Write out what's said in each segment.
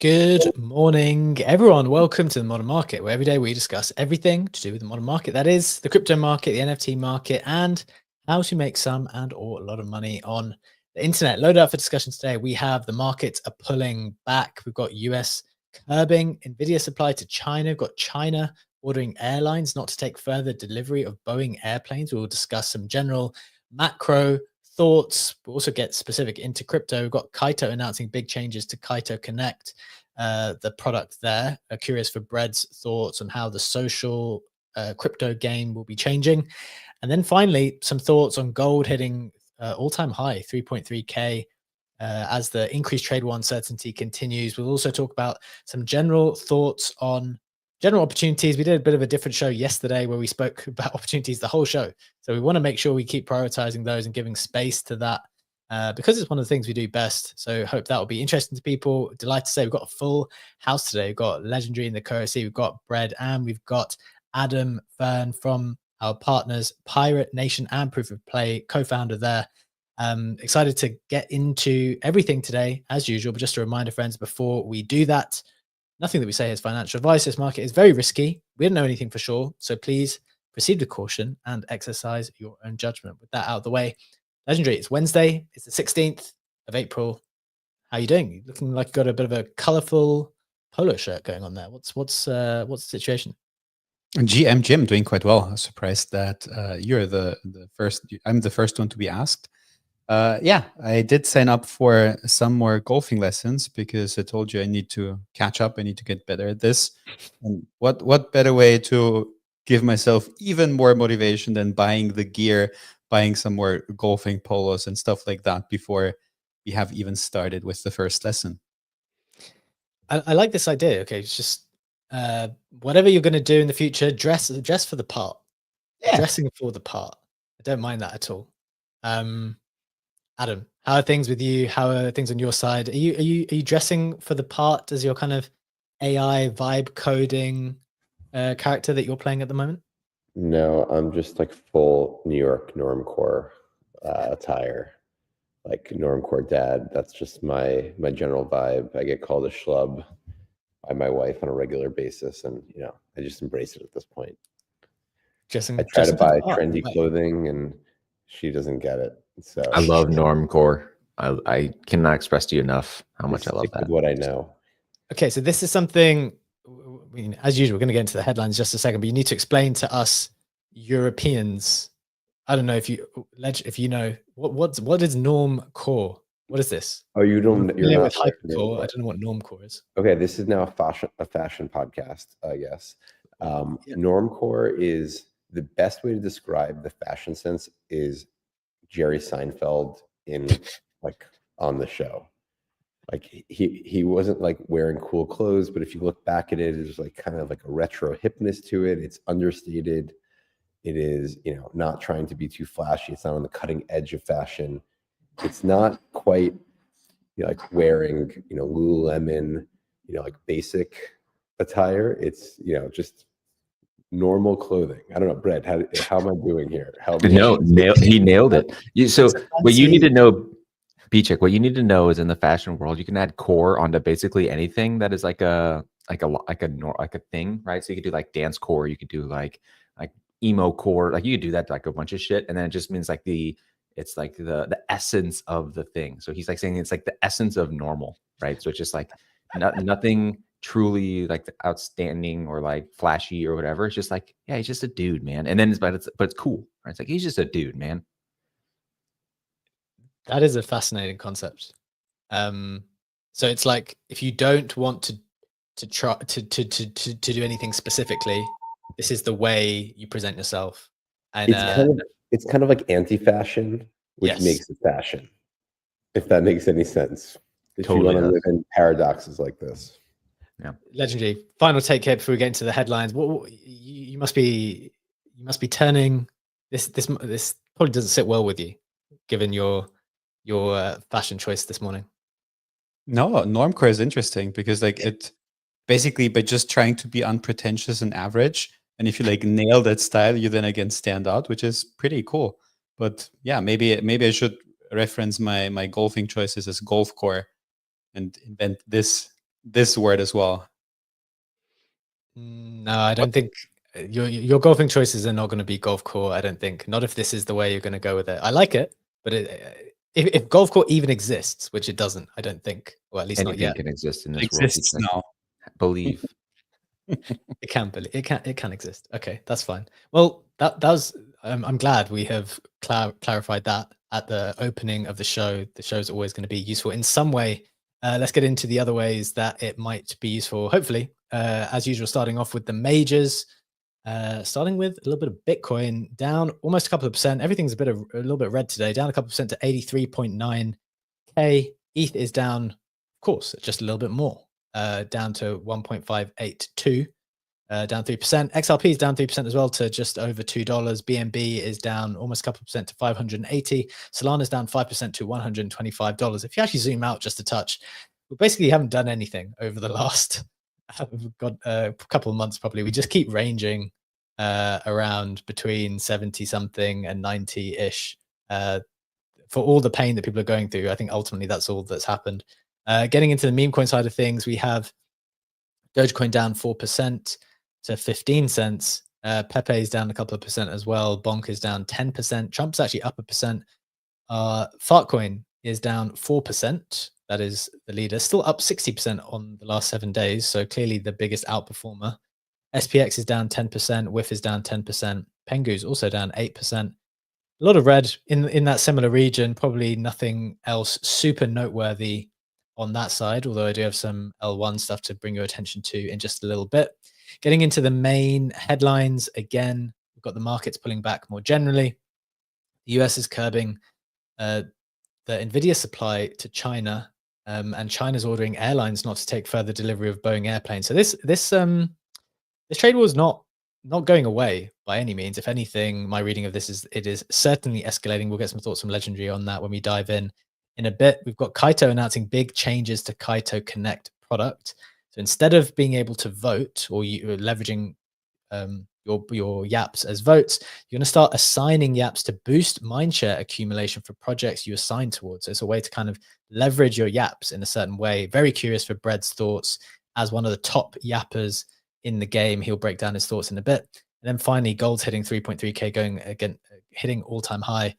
Good morning, everyone. Welcome to the Modern Market, where every day we discuss everything to do with the modern market. That is the crypto market, the NFT market, and how to make some and or a lot of money on the internet. Loaded up for discussion today. We have the markets are pulling back. We've got US curbing Nvidia supply to China. We've got China ordering airlines not to take further delivery of Boeing airplanes. We will discuss some general macro thoughts. We'll also get specific into crypto. We've got Kaito announcing big changes to Kaito Connect, the product there. Curious for Bread's thoughts on how the social crypto game will be changing. And then finally, some thoughts on gold hitting all-time high, 3.3K, as the increased trade war uncertainty continues. We'll also talk about some general thoughts on general opportunities. We did a bit of a different show yesterday where we spoke about opportunities the whole show. So we want to make sure we keep prioritizing those and giving space to that because it's one of the things we do best. So hope that will be interesting to people. Delighted to say we've got a full house today. We've got Legendary in the co-OC, we've got Bread, and we've got Adam Fern from our partners, Pirate Nation and Proof of Play, co-founder there. Excited to get into everything today, as usual. But just a reminder, friends, before we do that, nothing that we say is financial advice. This market is very risky. We don't know anything for sure. So please proceed with caution and exercise your own judgment. With that out of the way, Legendary, it's Wednesday. It's the 16th of April. How are you doing? You're looking like you've got a bit of a colorful polo shirt going on there. What's the situation? GM Jim doing quite well. I'm surprised that you're the first. I'm the first one to be asked. Yeah, I did sign up for some more golfing lessons because I told you I need to catch up. I need to get better at this. And what better way to give myself even more motivation than buying the gear, buying some more golfing polos and stuff like that before we have even started with the first lesson. I like this idea. Okay, it's just whatever you're going to do in the future, dress for the part. Yeah. Dressing for the part. I don't mind that at all. Adam, how are things with you? How are things on your side? Are you dressing for the part as your kind of AI vibe coding character that you're playing at the moment? No, I'm just like full New York normcore attire, like normcore dad. That's just my general vibe. I get called a schlub by my wife on a regular basis, and I just embrace it at this point. I try to buy trendy clothing, and she doesn't get it. So I love normcore. I cannot express to you enough how much I love that. What I know. Okay, so this is something. I mean, as usual, we're going to get into the headlines in just a second, but you need to explain to us Europeans. I don't know if you know what is normcore. What is this? Oh, you're not with hypercore. I don't know what normcore is. Okay, this is now a fashion podcast, I guess. Normcore is the best way to describe the fashion sense is Jerry Seinfeld on the show. Like he wasn't like wearing cool clothes, but if you look back at it, it's like kind of like a retro hipness to it. It's understated. It is, not trying to be too flashy. It's not on the cutting edge of fashion. It's not quite like wearing, Lululemon, like basic attire. It's, just normal clothing. I don't know, Brett, how am I doing here? He nailed it. So what you need to know, B-Check, what you need to know is in the fashion world, you can add core onto basically anything that is like a thing, right? So you could do like dance core, you could do like emo core, like you could do that to like a bunch of shit, and then it just means like it's like the essence of the thing. So he's like saying it's like the essence of normal, right? So it's just like nothing truly like outstanding or like flashy or whatever. It's just like, yeah, he's just a dude, man. And then but it's cool, right? It's like he's just a dude, man. That is a fascinating concept. So it's like if you don't want to try to do anything specifically, this is the way you present yourself. And it's kind of like anti-fashion, which makes it fashion, if that makes any sense. If you want to live in paradoxes like this. Yeah. Legendary. Final take here before we get into the headlines. What you must be turning this probably doesn't sit well with you, given your fashion choice this morning. No, normcore is interesting because like it basically by just trying to be unpretentious and average, and if you like nail that style, you then again stand out, which is pretty cool. But yeah, maybe I should reference my golfing choices as golf core and invent this this word as well. No, I don't think your golfing choices are not going to be golf core. I don't think. Not if this is the way you're going to go with it. I like it, but if golf core even exists, which it doesn't, I don't think. Well, at least not Anything yet. can exist in It this world. exists Peach. now. Believe. It can exist. Okay, that's fine. Well, that was. I'm glad we have clarified that at the opening of the show. The show's always going to be useful in some way. Let's get into the other ways that it might be useful. Hopefully, as usual, starting off with the majors. Starting with a little bit of Bitcoin down almost a couple of percent. Everything's a little bit red today, down a couple of percent to 83.9K. ETH is down, of course, just a little bit more, down to 1.582, down 3%. XRP is down 3% as well to just over $2. BNB is down almost a couple of percent to 580. Solana's down 5% to $125. If you actually zoom out just a touch, we basically haven't done anything over the last we've got a couple of months probably. We just keep ranging around between 70 something and 90-ish for all the pain that people are going through. I think ultimately that's all that's happened. Getting into the meme coin side of things, we have Dogecoin down 4% to 15 cents. Pepe is down a couple of percent as well. Bonk is down 10%. Trump's actually up 1%. Fartcoin is down 4%. That is the leader, still up 60% on the last 7 days. So clearly the biggest outperformer. SPX is down 10%. WIF is down 10%. Pengu's also down 8%. A lot of red in that similar region. Probably nothing else super noteworthy on that side, although I do have some L1 stuff to bring your attention to in just a little bit. Getting into the main headlines, again, we've got the markets pulling back more generally. The US is curbing the Nvidia supply to China, and China's ordering airlines not to take further delivery of Boeing airplanes. So this trade war is not going away by any means. If anything, my reading of this is it is certainly escalating. We'll get some thoughts from Legendary on that when we dive in a bit. We've got Kaito announcing big changes to Kaito Connect product. So instead of being able to vote or leveraging your yaps as votes, you're going to start assigning yaps to boost mindshare accumulation for projects you assign towards. So it's a way to kind of leverage your yaps in a certain way. Very curious for Bread's thoughts as one of the top yappers in the game. He'll break down his thoughts in a bit. And then finally, gold's hitting 3.3K, going again, hitting all-time high.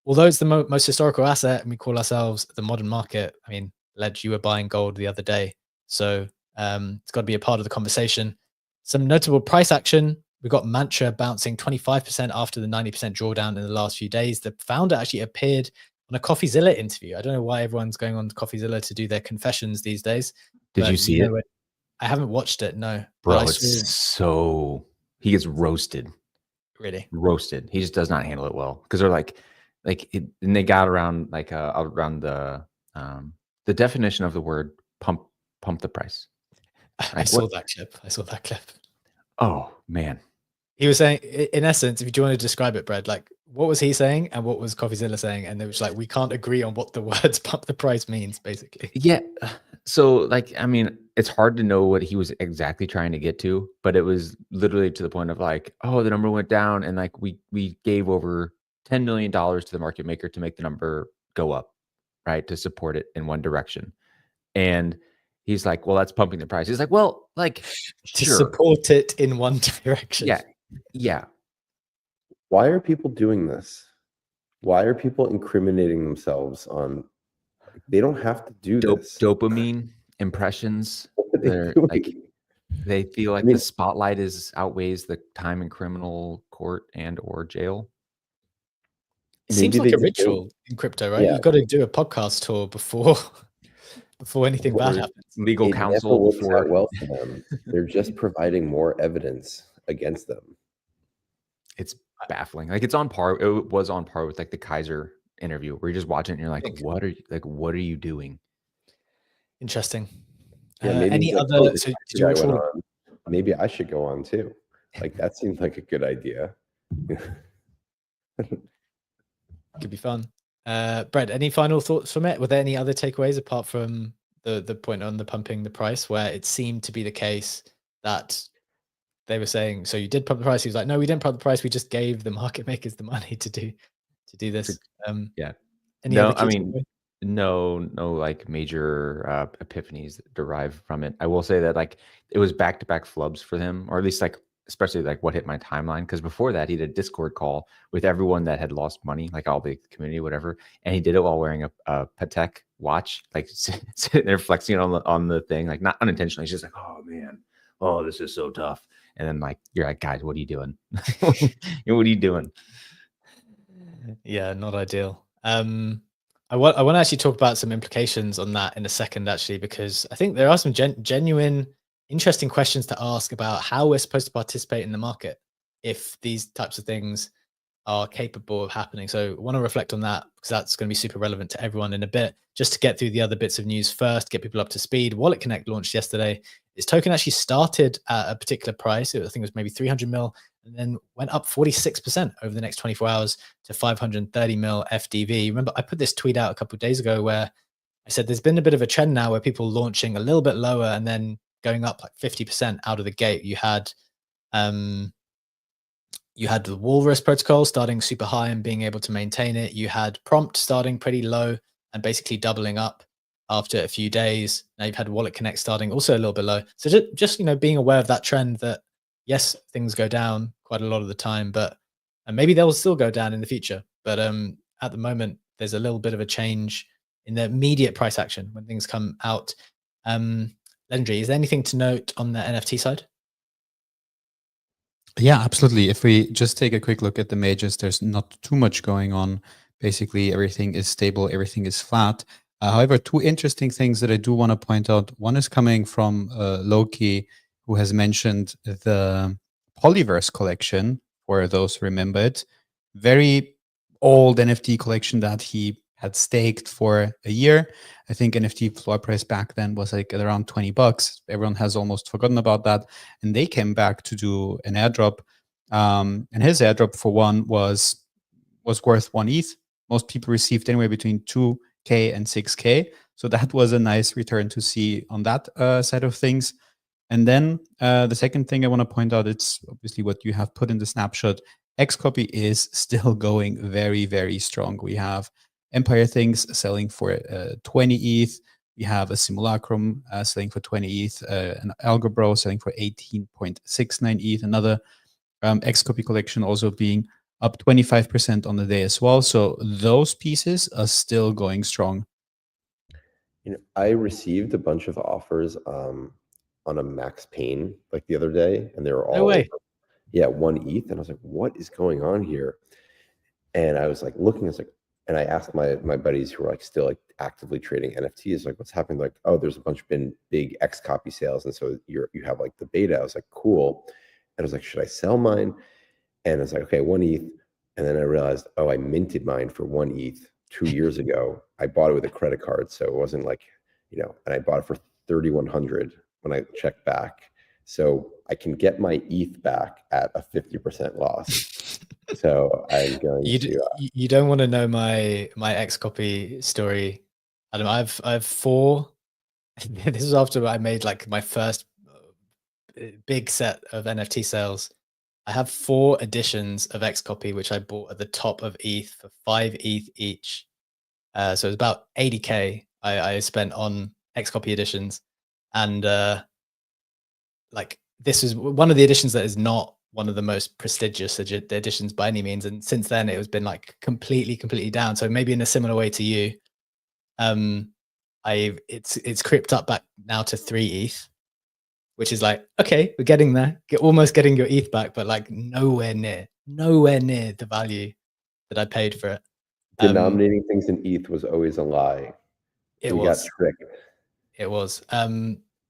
Although it's the most historical asset and we call ourselves the modern market, I mean, Ledge, you were buying gold the other day. So it's got to be a part of the conversation. Some notable price action. We've got Mantra bouncing 25% after the 90% drawdown in the last few days. The founder actually appeared on a CoffeeZilla interview. I don't know why everyone's going on CoffeeZilla to do their confessions these days. Did you see it? I haven't watched it, no. Bro, he gets roasted. Really? Roasted. He just does not handle it well. Because they're and they got around around the definition of the word pump the price. I saw that clip. Oh man. He was saying, in essence, if you do want to describe it, Brad, like what was he saying and what was CoffeeZilla saying? And it was like, we can't agree on what the words pump the price means, basically. Yeah. So I mean, it's hard to know what he was exactly trying to get to, but it was literally to the point of like, oh, the number went down and like we gave over $10 million to the market maker to make the number go up, right? To support it in one direction. And he's like, well, that's pumping the price. He's like, well, like to support it in one direction. Yeah. Yeah. Why are people doing this? Why are people incriminating themselves on? They don't have to do this. Dopamine impressions. They're like, they feel like the spotlight outweighs the time in criminal court and or jail. It seems like a ritual in crypto, right? Yeah. You've got to do a podcast tour before anything bad happens. Legal counsel before it well for them. They're just providing more evidence against them. It's baffling. Like it was on par with like the Kaiser interview where you're just watching it and you're like, what are you doing? Interesting. Yeah, any other maybe I should go on too. Like that seems like a good idea. Could be fun. Brett, any final thoughts from it? Were there any other takeaways apart from the point on the pumping the price, where it seemed to be the case that they were saying, so you did pump the price? He was like, no, we didn't pump the price. We just gave the market makers the money to do this. Yeah. I mean, no like major epiphanies derived from it. I will say that like it was back-to-back flubs for him, or at least like especially like what hit my timeline, because before that he did a Discord call with everyone that had lost money, like all the community, whatever, and he did it while wearing a Patek watch, like sitting there flexing on the thing, like not unintentionally. He's just like, oh man, oh this is so tough. And then like you're like, guys, what are you doing? What are you doing? Yeah, not ideal. I want to actually talk about some implications on that in a second, actually, because I think there are some genuine, interesting questions to ask about how we're supposed to participate in the market if these types of things are capable of happening. So I want to reflect on that because that's going to be super relevant to everyone in a bit. Just to get through the other bits of news first, get people up to speed. Wallet Connect launched yesterday. Its token actually started at a particular price. I think it was maybe 300 mil, and then went up 46% over the next 24 hours to 530 mil FDV. Remember, I put this tweet out a couple of days ago where I said there's been a bit of a trend now where people launching a little bit lower and then going up like 50% out of the gate. You had the Walrus protocol starting super high and being able to maintain it. You had Prompt starting pretty low and basically doubling up after a few days. Now you've had Wallet Connect starting also a little bit low. So just being aware of that trend that yes, things go down quite a lot of the time, but and maybe they'll still go down in the future. But at the moment, there's a little bit of a change in the immediate price action when things come out. Legendary, is there anything to note on the NFT side? Yeah, absolutely. If we just take a quick look at the majors, there's not too much going on. Basically, everything is stable, everything is flat. However, two interesting things that I do want to point out. One is coming from Loki, who has mentioned the Polyverse collection, for those who remember it. Very old NFT collection that he had staked for a year. I think NFT floor price back then was like at around $20. Everyone has almost forgotten about that. And they came back to do an airdrop. And his airdrop for one was worth 1 ETH. Most people received anywhere between 2K and 6K. So that was a nice return to see on that side of things. And then the second thing I want to point out, it's obviously what you have put in the snapshot. Xcopy is still going very, very strong. We have Empire Things selling for 20 ETH. We have a Simulacrum selling for 20 ETH, an Algobro selling for 18.69 ETH, another Xcopy collection also being up 25% on the day as well. So those pieces are still going strong. I received a bunch of offers on a Max Payne like the other day, and they were all 1 ETH, and I was like, what is going on here? And I was like looking, I was like, and I asked my buddies who are like still like actively trading NFTs, like what's happening? Like, oh, there's a bunch of big Xcopy sales, and so you have like the beta. I was like, cool. And I was like, should I sell mine? And I was like, okay, 1 ETH. And then I realized, oh, I minted mine for 1 ETH 2 years ago. I bought it with a credit card, so it wasn't like, and I bought it for 3,100 when I checked back. So I can get my ETH back at a 50% loss. So I'm going you don't want to know my Xcopy story, Adam. I've 4. This is after I made like my first big set of NFT sales. I have 4 editions of Xcopy, which I bought at the top of ETH for 5 ETH each. So it was about 80K I spent on Xcopy editions, and like this is one of the editions that is not one of the most prestigious editions by any means. And since then, it has been like completely down. So maybe in a similar way to you, it's crept up back now to 3 ETH, which is like, okay, we're getting there, almost getting your ETH back, but like nowhere near the value that I paid for it. Denominating things in ETH was always a lie. We got tricked. It was.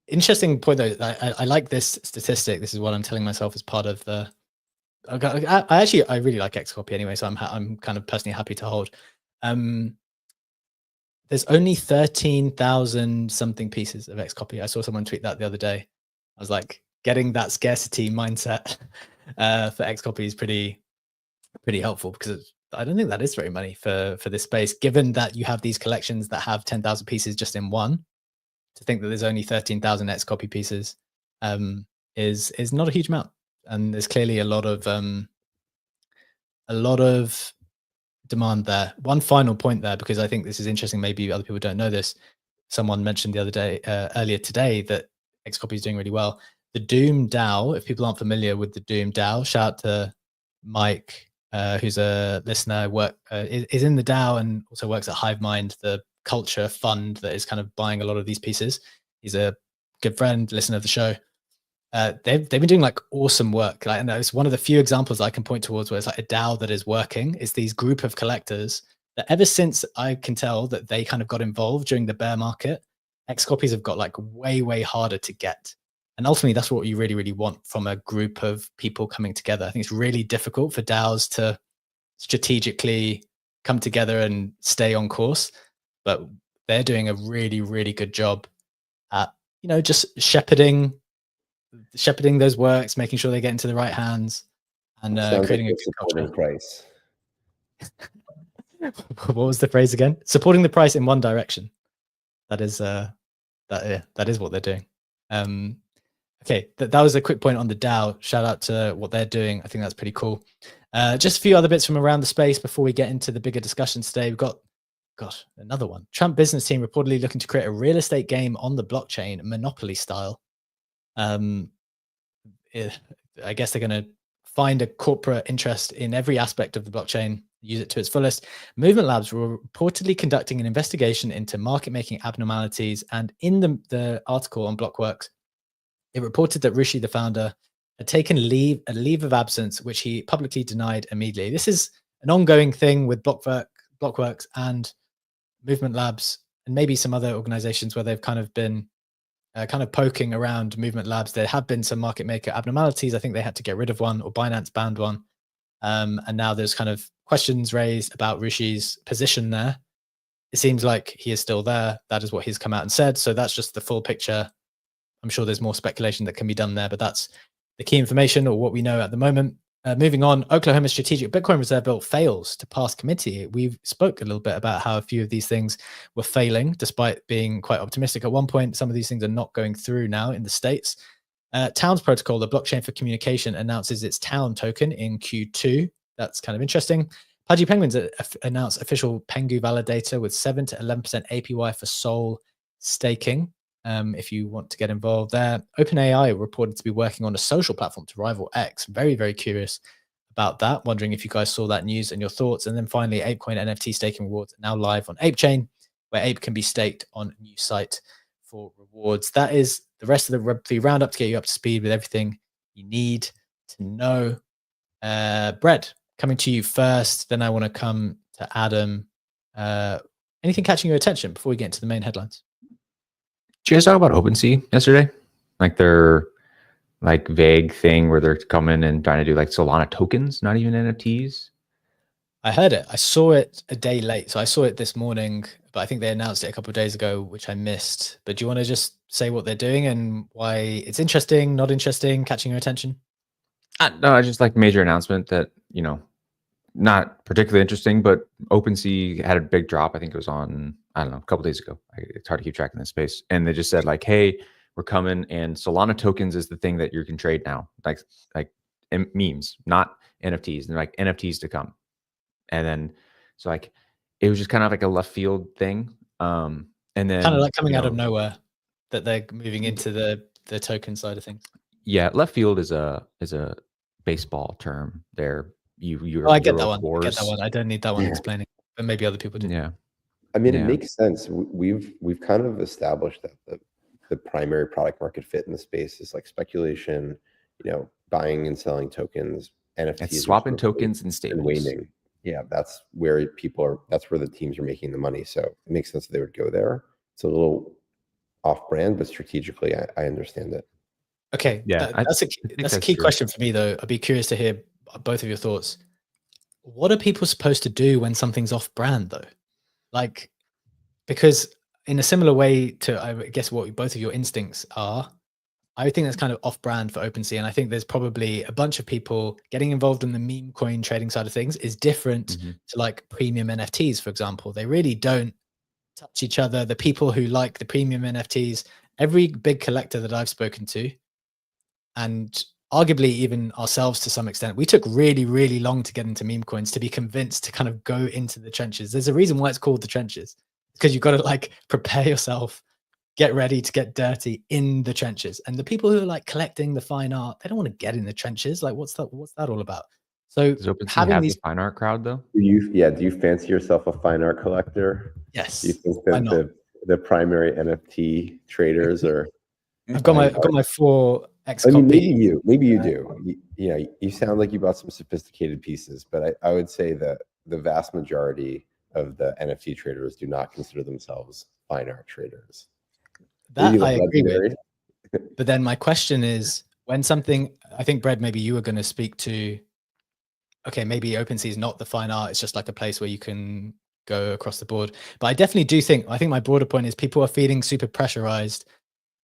Interesting point though. I like this statistic. This is what I'm telling myself as part of the. I really like Xcopy anyway, so I'm kind of personally happy to hold. There's only 13,000 something pieces of Xcopy. I saw someone tweet that the other day. I was like, getting that scarcity mindset for Xcopy is pretty helpful, because I don't think that is very money for this space, given that you have these collections that have 10,000 pieces just in one. To think that there's only 13,000 Xcopy pieces is not a huge amount, and there's clearly a lot of demand there. One final point there, because I think this is interesting. Maybe other people don't know this. Someone mentioned the other day, earlier today, that Xcopy is doing really well. The Doom DAO, if people aren't familiar with the Doom DAO, shout out to Mike, who's a listener, is in the DAO and also works at HiveMind, the culture fund that is kind of buying a lot of these pieces. He's a good friend, listener of the show. They've been doing like awesome work. Like, and it's one of the few examples I can point towards where it's like a DAO that is working. It's these group of collectors that ever since I can tell that they kind of got involved during the bear market, Xcopies have got like way, way harder to get. And ultimately, that's what you really, really want from a group of people coming together. I think it's really difficult for DAOs to strategically come together and stay on course, but they're doing a really, really good job at, just shepherding those works, making sure they get into the right hands, and creating a good supporting price. What was the phrase again? Supporting the price in one direction. That is that is what they're doing. Okay, that was a quick point on the DAO. Shout out to what they're doing. I think that's pretty cool. Just a few other bits from around the space before we get into the bigger discussions today. We've got, another one. Trump business team reportedly looking to create a real estate game on the blockchain, Monopoly style. I guess they're going to find a corporate interest in every aspect of the blockchain, use it to its fullest. Movement Labs were reportedly conducting an investigation into market-making abnormalities, and in the article on Blockworks, it reported that Rishi, the founder, had taken a leave of absence, which he publicly denied immediately. This is an ongoing thing with Blockworks and Movement Labs, and maybe some other organizations where they've kind of been poking around Movement Labs. There have been some market maker abnormalities. I think they had to get rid of one, or Binance banned one. And now there's kind of questions raised about Rishi's position there. It seems like he is still there. That is what he's come out and said. So that's just the full picture. I'm sure there's more speculation that can be done there, but that's the key information, or what we know at the moment. Moving on, Oklahoma's strategic Bitcoin reserve bill fails to pass committee. We spoke a little bit about how a few of these things were failing, despite being quite optimistic at one point. Some of these things are not going through now in the States. Towns Protocol, the blockchain for communication, announces its Town token in Q2. That's kind of interesting. Pudgy Penguins announced official Pengu validator with 7 to 11% APY for Sol staking. If you want to get involved there. OpenAI reported to be working on a social platform to rival X. Very, very curious about that. Wondering if you guys saw that news and your thoughts. And then finally, ApeCoin NFT staking rewards are now live on ApeChain, where Ape can be staked on a new site for rewards. That is the rest of the Web3 roundup to get you up to speed with everything you need to know. Brett, coming to you first. Then I want to come to Adam. Anything catching your attention before we get into the main headlines? Did you guys talk about Opensea yesterday? Like their vague thing where they're coming and trying to do like Solana tokens, not even NFTs. I heard it. I saw it a day late. So I saw it this morning, but I think they announced it a couple of days ago, which I missed. But do you want to just say what they're doing and why it's interesting, not interesting, catching your attention? No, I just like major announcement that, not particularly interesting, but OpenSea had a big drop. I think it was on, I don't know, a couple days ago. It's hard to keep track in this space. And they just said like, hey, we're coming, and Solana tokens is the thing that you can trade now. Like memes, not NFTs. And they're like, NFTs to come. And then, so like, it was just kind of like a left field thing. And then kind of like coming out of nowhere that they're moving into the token side of things. Yeah. Left field is a baseball term there. I get that one. I don't need that one explaining, but maybe other people do. Yeah. I mean, it makes sense. We've kind of established that the primary product market fit in the space is like speculation, buying and selling tokens, NFTs, it's swapping tokens and stables. And waning. Yeah, that's where that's where the teams are making the money. So it makes sense that they would go there. It's a little off brand, but strategically, I understand it. Okay. Yeah. That's a key question for me, though. I'd be curious to hear both of your thoughts. What are people supposed to do when something's off brand, though? Like, because in a similar way to, I guess, what both of your instincts are, I think that's kind of off brand for OpenSea. And I think there's probably a bunch of people getting involved in the meme coin trading side of things is different to like premium NFTs, for example. They really don't touch each other. The people who like the premium NFTs, every big collector that I've spoken to, and arguably even ourselves to some extent, we took really, really long to get into meme coins to be convinced to kind of go into the trenches. There's a reason why it's called the trenches, because you've got to like prepare yourself, get ready to get dirty in the trenches. And the people who are like collecting the fine art, they don't want to get in the trenches. Like, what's that all about? So Does OpenSea having have these, the fine art crowd though? Do you fancy yourself a fine art collector? Do you yes, think why that not? the primary NFT traders are? I've got my 4 X I mean, copy. maybe you do. You sound like you bought some sophisticated pieces, but I would say that the vast majority of the NFT traders do not consider themselves fine art traders. Maybe That the I agree with. legendary. But then my question is, when something, I think, Brad, maybe you were going to speak to, okay, maybe OpenSea is not the fine art. It's just like a place where you can go across the board. But I definitely do think, I think my broader point is people are feeling super pressurized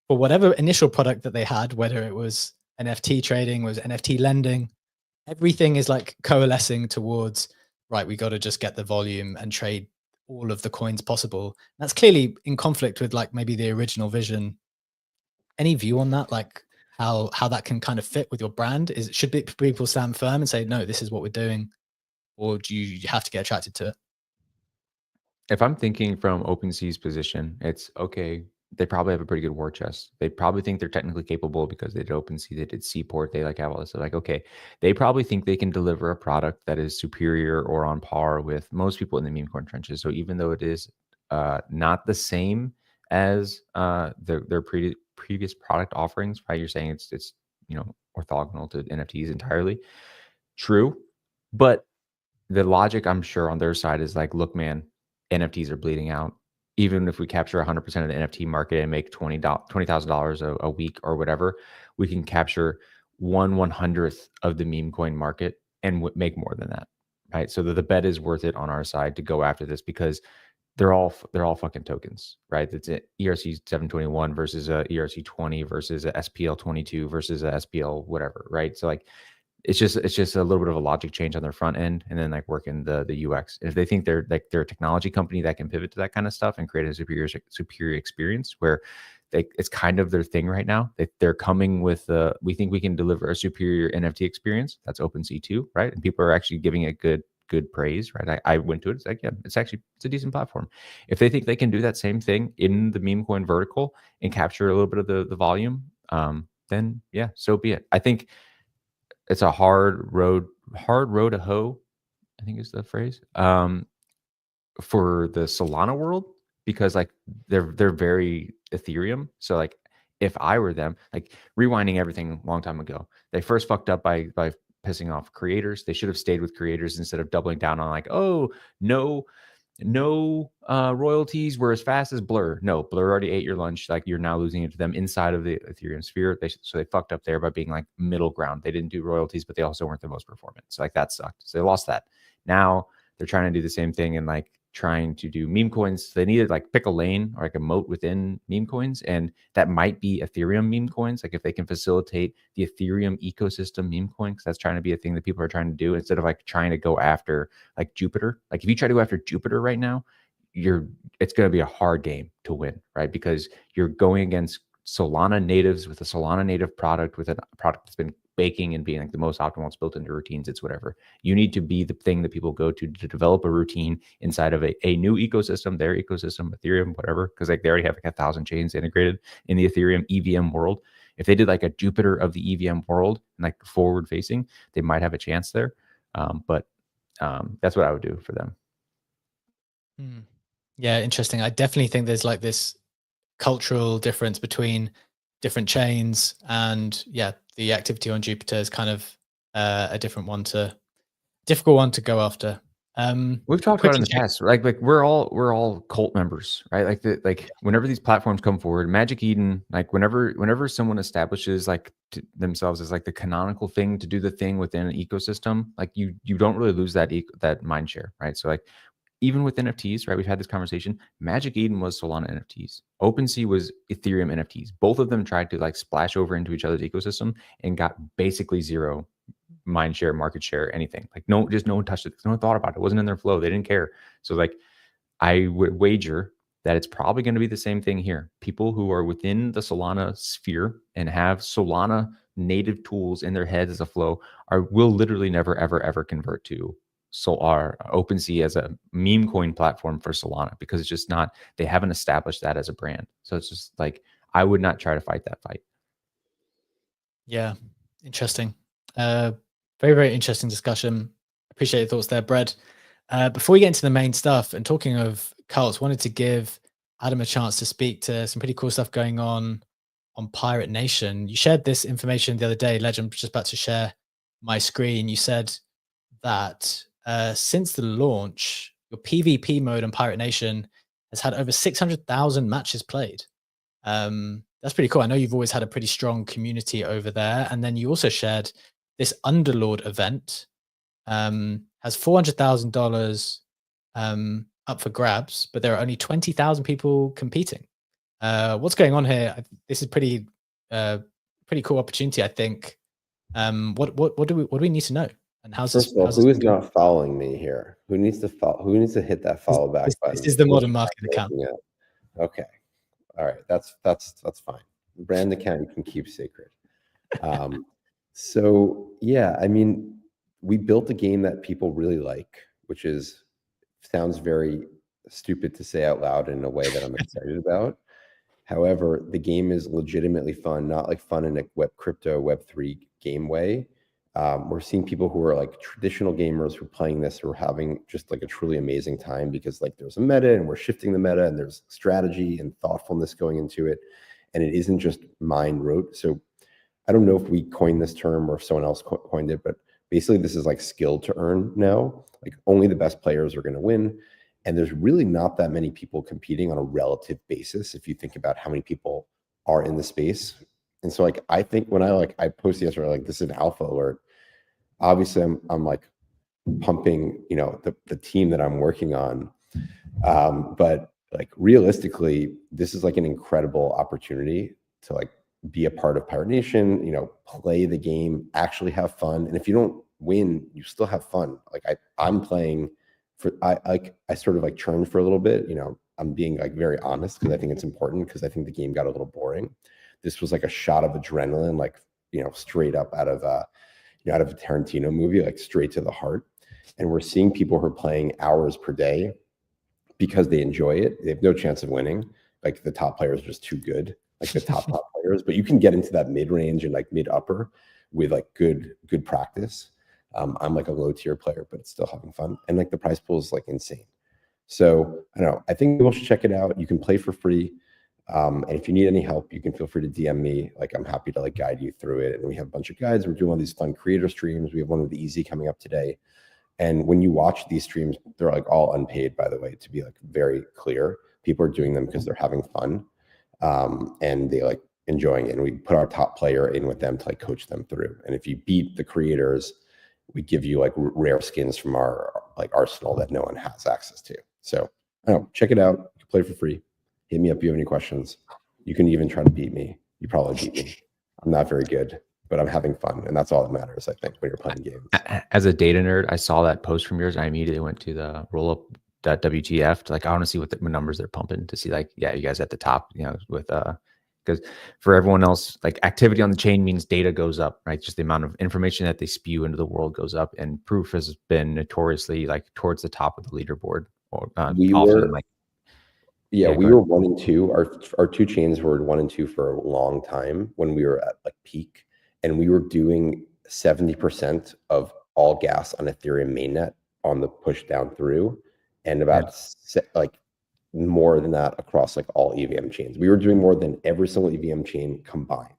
for whatever initial product that they had, whether it was NFT trading, was NFT lending, everything is like coalescing towards, right, we got to just get the volume and trade all of the coins possible. That's clearly in conflict with like maybe the original vision. Any view on that? Like how that can kind of fit with your brand? Should people stand firm and say, no, this is what we're doing? Or do you have to get attracted to it? If I'm thinking from OpenSea's position, it's okay. They probably have a pretty good war chest. They probably think they're technically capable because they did OpenSea, they did Seaport, they like have all this. So like, okay, they probably think they can deliver a product that is superior or on par with most people in the meme coin trenches. So even though it is not the same as their previous product offerings, right? You're saying it's orthogonal to NFTs entirely. True, but the logic I'm sure on their side is like, look, man, NFTs are bleeding out. Even if we capture 100% of the NFT market and make $20,000 a week or whatever, we can capture 1/100th of the meme coin market and make more than that, right? So the bet is worth it on our side to go after this because they're all fucking tokens, right? It's ERC 721 versus a ERC 20 versus a SPL 22 versus a SPL whatever, right? So like it's just a little bit of a logic change on their front end and then like working the UX. If they think they're a technology company that can pivot to that kind of stuff and create a superior experience where it's kind of their thing right now. They're coming with we think we can deliver a superior NFT experience. That's OpenSea 2, right? And people are actually giving it good praise, right? I went to it. It's like, yeah, it's a decent platform. If they think they can do that same thing in the meme coin vertical and capture a little bit of the volume, then yeah, so be it. I think it's a hard road to hoe, I think is the phrase, for the Solana world, because like they're very Ethereum. So like if I were them, like rewinding everything a long time ago, they first fucked up by pissing off creators. They should have stayed with creators instead of doubling down on like, oh, no royalties were as fast as Blur. No, Blur already ate your lunch. Like you're now losing it to them inside of the Ethereum sphere. So they fucked up there by being like middle ground. They didn't do royalties, but they also weren't the most performant. So like that sucked. So they lost that. Now they're trying to do the same thing and like trying to do meme coins. They needed like pick a lane or like a moat within meme coins, and that might be Ethereum meme coins. Like if they can facilitate the Ethereum ecosystem meme coin, because that's trying to be a thing that people are trying to do instead of like trying to go after like Jupiter. Like if you try to go after Jupiter right now, it's going to be a hard game to win, right? Because you're going against Solana natives with a Solana native product, with a product that's been baking and being like the most optimal. It's built into routines. It's whatever. You need to be the thing that people go to develop a routine inside of a new ecosystem, their ecosystem, Ethereum, whatever. Because like they already have like 1,000 chains integrated in the Ethereum EVM world. If they did like a Jupiter of the EVM world and like forward facing, they might have a chance there. But that's what I would do for them. Yeah, interesting. I definitely think there's like this cultural difference between different chains, and yeah, the activity on Jupiter is kind of a difficult one to go after. We've talked about it in the past, like we're all cult members, right? Like whenever these platforms come forward, Magic Eden, like whenever someone establishes like themselves as like the canonical thing to do the thing within an ecosystem, like you don't really lose that mind share, right? So like even with NFTs, right? We've had this conversation. Magic Eden was Solana NFTs. OpenSea was Ethereum NFTs. Both of them tried to like splash over into each other's ecosystem and got basically zero mind share, market share, anything. Like no one touched it. No one thought about it. It wasn't in their flow. They didn't care. So like I would wager that it's probably going to be the same thing here. People who are within the Solana sphere and have Solana native tools in their heads as a flow will literally never, ever convert to OpenSea as a meme coin platform for Solana, because it's just not, they haven't established that as a brand. So it's just like, I would not try to fight that fight. Yeah, interesting. Very, very interesting discussion. Appreciate your thoughts there, Brad. Before we get into the main stuff, and talking of cults, wanted to give Adam a chance to speak to some pretty cool stuff going on Pirate Nation. You shared this information the other day. Legend, just about to share my screen. You said that since the launch, your PvP mode on Pirate Nation has had over 600,000 matches played. That's pretty cool. I know you've always had a pretty strong community over there. And then you also shared this Underlord event has $400,000 up for grabs, but there are only 20,000 people competing. What's going on here? This is pretty cool opportunity, I think. What do we need to know? And how's First this? of all, who is not following me here? Who needs to follow? Who needs to hit that follow back button? This is the Modern Market account. Okay, all right, that's fine. The brand account you can keep secret. So yeah, I mean, we built a game that people really like, which sounds very stupid to say out loud in a way that I'm excited about. However, the game is legitimately fun, not like fun in a crypto Web3 game way. We're seeing people who are like traditional gamers who are playing this, who are having just like a truly amazing time, because like there's a meta and we're shifting the meta, and there's strategy and thoughtfulness going into it. And it isn't just mind rote. So I don't know if we coined this term or if someone else coined it, but basically this is like skill to earn now. Like only the best players are going to win. And there's really not that many people competing on a relative basis if you think about how many people are in the space. And so like I think when I posted yesterday, like this is an alpha alert. Obviously I'm like pumping, you know, the team that I'm working on. But like realistically, this is like an incredible opportunity to like be a part of Pirate Nation, you know, play the game, actually have fun. And if you don't win, you still have fun. Like I'm playing for, I sort of like churned for a little bit, you know, I'm being like very honest because I think it's important, because I think the game got a little boring. This was like a shot of adrenaline, like, you know, straight up out of a Tarantino movie, like straight to the heart. And we're seeing people who are playing hours per day because they enjoy it. They have no chance of winning. Like the top players are just too good, like the top players. But you can get into that mid-range and like mid-upper with like good practice. I'm like a low-tier player, but it's still having fun. And like the prize pool is like insane. So I don't know. I think people should check it out. You can play for free. And if you need any help, you can feel free to DM me. Like I'm happy to like guide you through it. And we have a bunch of guides. We're doing all these fun creator streams. We have one with Easy coming up today. And when you watch these streams, they're like all unpaid, by the way, to be like very clear. People are doing them because they're having fun, and they like enjoying it. And we put our top player in with them to like coach them through. And if you beat the creators, we give you like rare skins from our like arsenal that no one has access to. So I don't know, check it out. You can play for free. Hit me up if you have any questions. You can even try to beat me. You probably beat me. I'm not very good, but I'm having fun, and that's all that matters, I think, when you're playing games. As a data nerd, I saw that post from yours. I immediately went to the rollup.wtf to like, I want to see what numbers they're pumping to see like, yeah, you guys at the top, you know, with because for everyone else, like activity on the chain means data goes up, right? Just the amount of information that they spew into the world goes up, and Proof has been notoriously like towards the top of the leaderboard. Or we often like. Yeah, we were 1 and 2. Our two chains were 1 and 2 for a long time when we were at like peak, and we were doing 70% of all gas on Ethereum mainnet on the push down through, and about like more than that across like all EVM chains. We were doing more than every single EVM chain combined,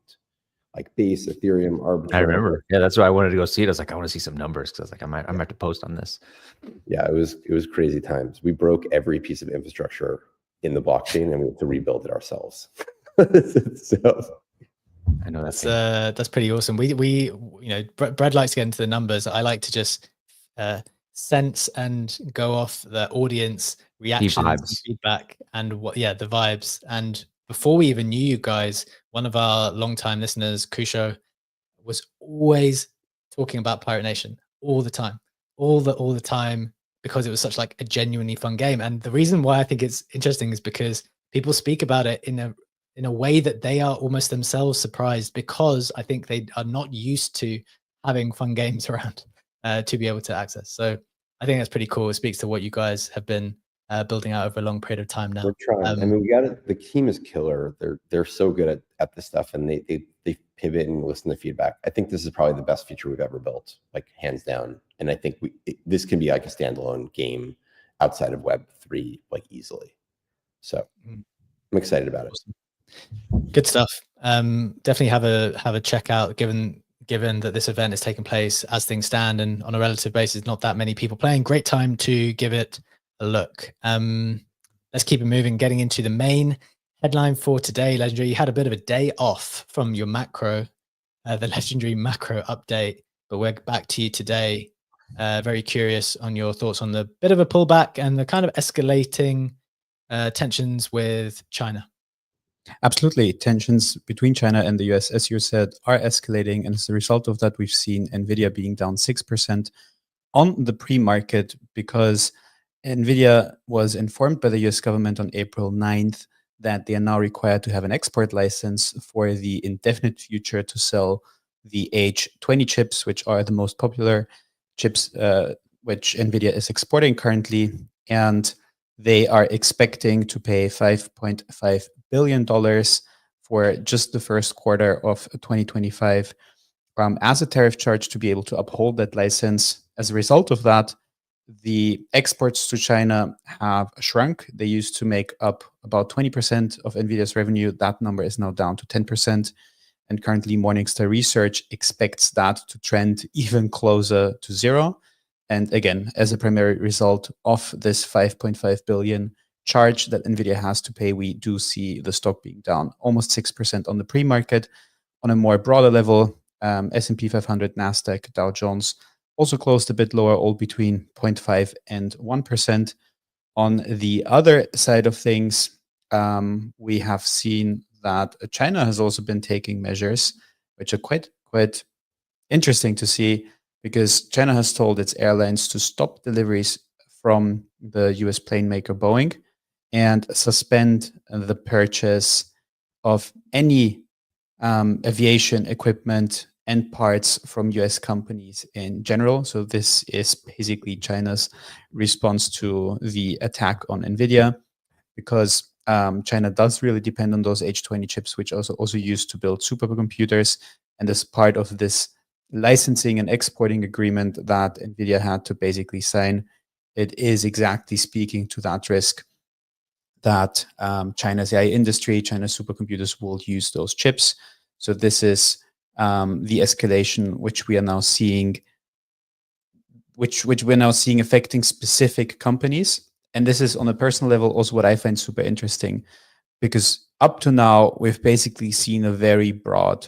like Base, Ethereum, Arbitrum. I remember. Yeah, that's why I wanted to go see it. I was like, I want to see some numbers, because I was like, I might have to post on this. Yeah, it was crazy times. We broke every piece of infrastructure in the blockchain, and we had to rebuild it ourselves. So, I know that's pretty awesome. We you know, Brad likes to get into the numbers. I like to just sense and go off the audience reactions, feedback, and the vibes. And before we even knew you guys, one of our longtime listeners, Kusho, was always talking about Pirate Nation all the time, all the time, because it was such like a genuinely fun game. And the reason why I think it's interesting is because people speak about it in a in a way that they are almost themselves surprised, because I think they are not used to having fun games around to be able to access. So I think that's pretty cool. It speaks to what you guys have been building out over a long period of time now. We're trying. I mean, we got it. The team is killer. They're so good at this stuff, and they pivot and listen to feedback. I think this is probably the best feature we've ever built, like hands down. And I think this can be like a standalone game outside of Web3, like easily. So I'm excited about it. Good stuff. Definitely have a check out, given that this event is taking place as things stand, and on a relative basis, not that many people playing. Great time to give it a look. Let's keep it moving, getting into the main headline for today. Legendary, you had a bit of a day off from your macro, the legendary macro update, but we're back to you today. Very curious on your thoughts on the bit of a pullback and the kind of escalating tensions with China. Absolutely. Tensions between China and the US, as you said, are escalating. And as a result of that, we've seen Nvidia being down 6% on the pre-market, because Nvidia was informed by the US government on April 9th that they are now required to have an export license for the indefinite future to sell the H20 chips, which are the most popular chips which Nvidia is exporting currently. And they are expecting to pay $5.5 billion for just the first quarter of 2025 as a tariff charge to be able to uphold that license. As a result of that, the exports to China have shrunk. They used to make up about 20% of Nvidia's revenue. That number is now down to 10%. And currently, Morningstar Research expects that to trend even closer to zero. And again, as a primary result of this 5.5 billion charge that Nvidia has to pay, we do see the stock being down almost 6% on the pre-market. On a more broader level, S&P 500, NASDAQ, Dow Jones also closed a bit lower, all between 0.5 and 1%. On the other side of things, we have seen that China has also been taking measures, which are quite interesting to see, because China has told its airlines to stop deliveries from the US plane maker Boeing and suspend the purchase of any aviation equipment and parts from US companies in general. So this is basically China's response to the attack on Nvidia, because China does really depend on those H20 chips, which also used to build supercomputers. And as part of this licensing and exporting agreement that Nvidia had to basically sign, it is exactly speaking to that risk that China's AI industry, China's supercomputers will use those chips. So this is the escalation which we are now seeing, which we're now seeing affecting specific companies. And this is on a personal level also what I find super interesting, because up to now we've basically seen a very broad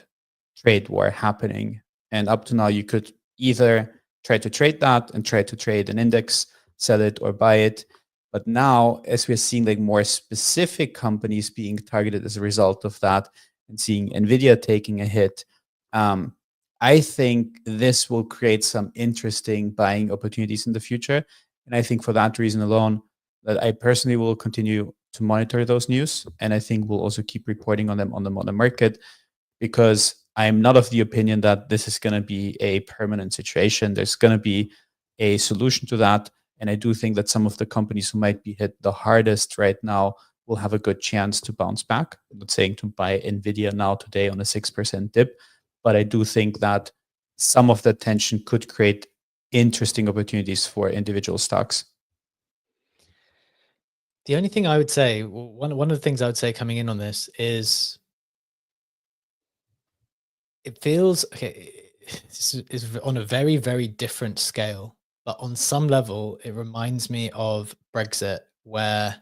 trade war happening. And up to now you could either try to trade that and try to trade an index, sell it or buy it. But now, as we're seeing like more specific companies being targeted as a result of that, and seeing Nvidia taking a hit, I think this will create some interesting buying opportunities in the future. And I think for that reason alone, that I personally will continue to monitor those news. And I think we'll also keep reporting on them on the modern market, because I'm not of the opinion that this is going to be a permanent situation. There's going to be a solution to that. And I do think that some of the companies who might be hit the hardest right now will have a good chance to bounce back. I'm not saying to buy Nvidia now today on a 6% dip, but I do think that some of the tension could create interesting opportunities for individual stocks. The only thing I would say, one of the things I would say coming in on this is, it feels, okay, this is on a very, very different scale, but on some level, it reminds me of Brexit, where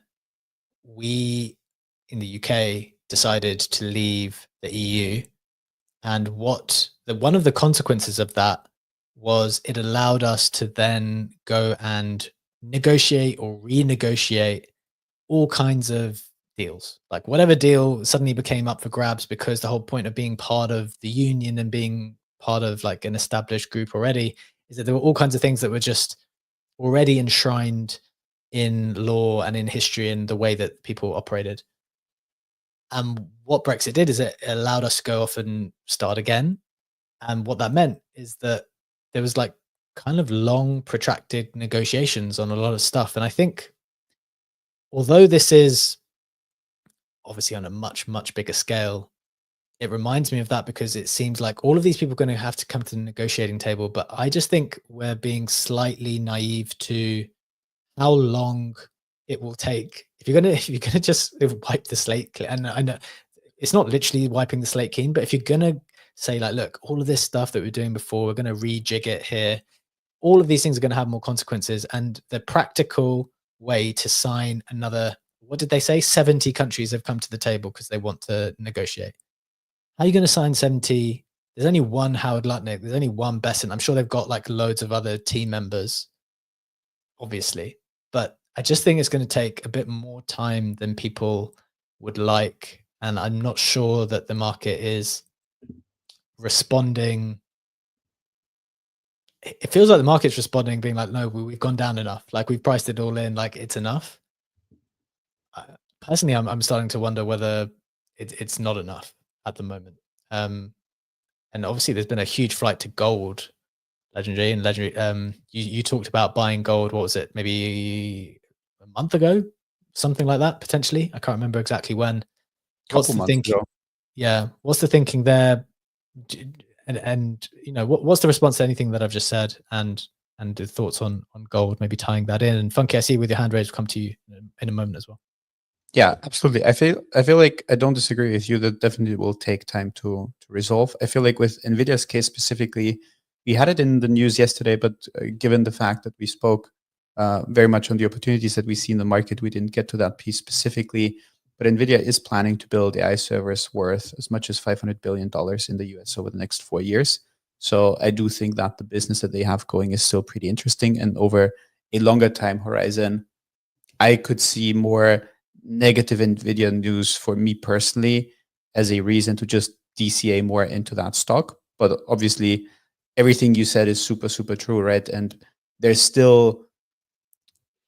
we in the UK decided to leave the EU. And one of the consequences of that was it allowed us to then go and negotiate or renegotiate all kinds of deals. Like whatever deal suddenly became up for grabs, because the whole point of being part of the union and being part of like an established group already is that there were all kinds of things that were just already enshrined in law and in history and the way that people operated. And what Brexit did is it allowed us to go off and start again. And what that meant is that there was like kind of long, protracted negotiations on a lot of stuff. And I think, although this is obviously on a much, much bigger scale, it reminds me of that because it seems like all of these people are going to have to come to the negotiating table. But I just think we're being slightly naive to how long it will take. If you're gonna just wipe the slate clean, and I know it's not literally wiping the slate clean, but if you're gonna say like, look, all of this stuff that we're doing before, we're gonna rejig it here. All of these things are going to have more consequences, and the practical way to sign another, what did they say? 70 countries have come to the table because they want to negotiate. How are you going to sign 70? There's only one Howard Lutnick. There's only one Besson. I'm sure they've got like loads of other team members, obviously. But I just think it's going to take a bit more time than people would like. And I'm not sure that the market is responding. It feels like the market's responding, being like, no, we've gone down enough. Like we've priced it all in, like it's enough. Personally, I'm starting to wonder whether it's not enough at the moment. And obviously there's been a huge flight to gold, legendary. You talked about buying gold. What was it? Maybe a month ago, something like that, potentially. I can't remember exactly when. What's the thinking? Yeah. What's the thinking there? And what's the response to anything that I've just said, and the thoughts on gold, maybe tying that in? And Funky, I see with your hand raised, will come to you in a moment as well. Yeah, absolutely. I feel like I don't disagree with you. That definitely will take time to resolve. I feel like with Nvidia's case specifically, we had it in the news yesterday, but given the fact that we spoke very much on the opportunities that we see in the market, we didn't get to that piece specifically. But Nvidia is planning to build AI servers worth as much as $500 billion in the US over the next 4 years. So I do think that the business that they have going is still pretty interesting. And over a longer time horizon, I could see more negative Nvidia news for me personally as a reason to just DCA more into that stock. But obviously, everything you said is super, super true, right? And there's still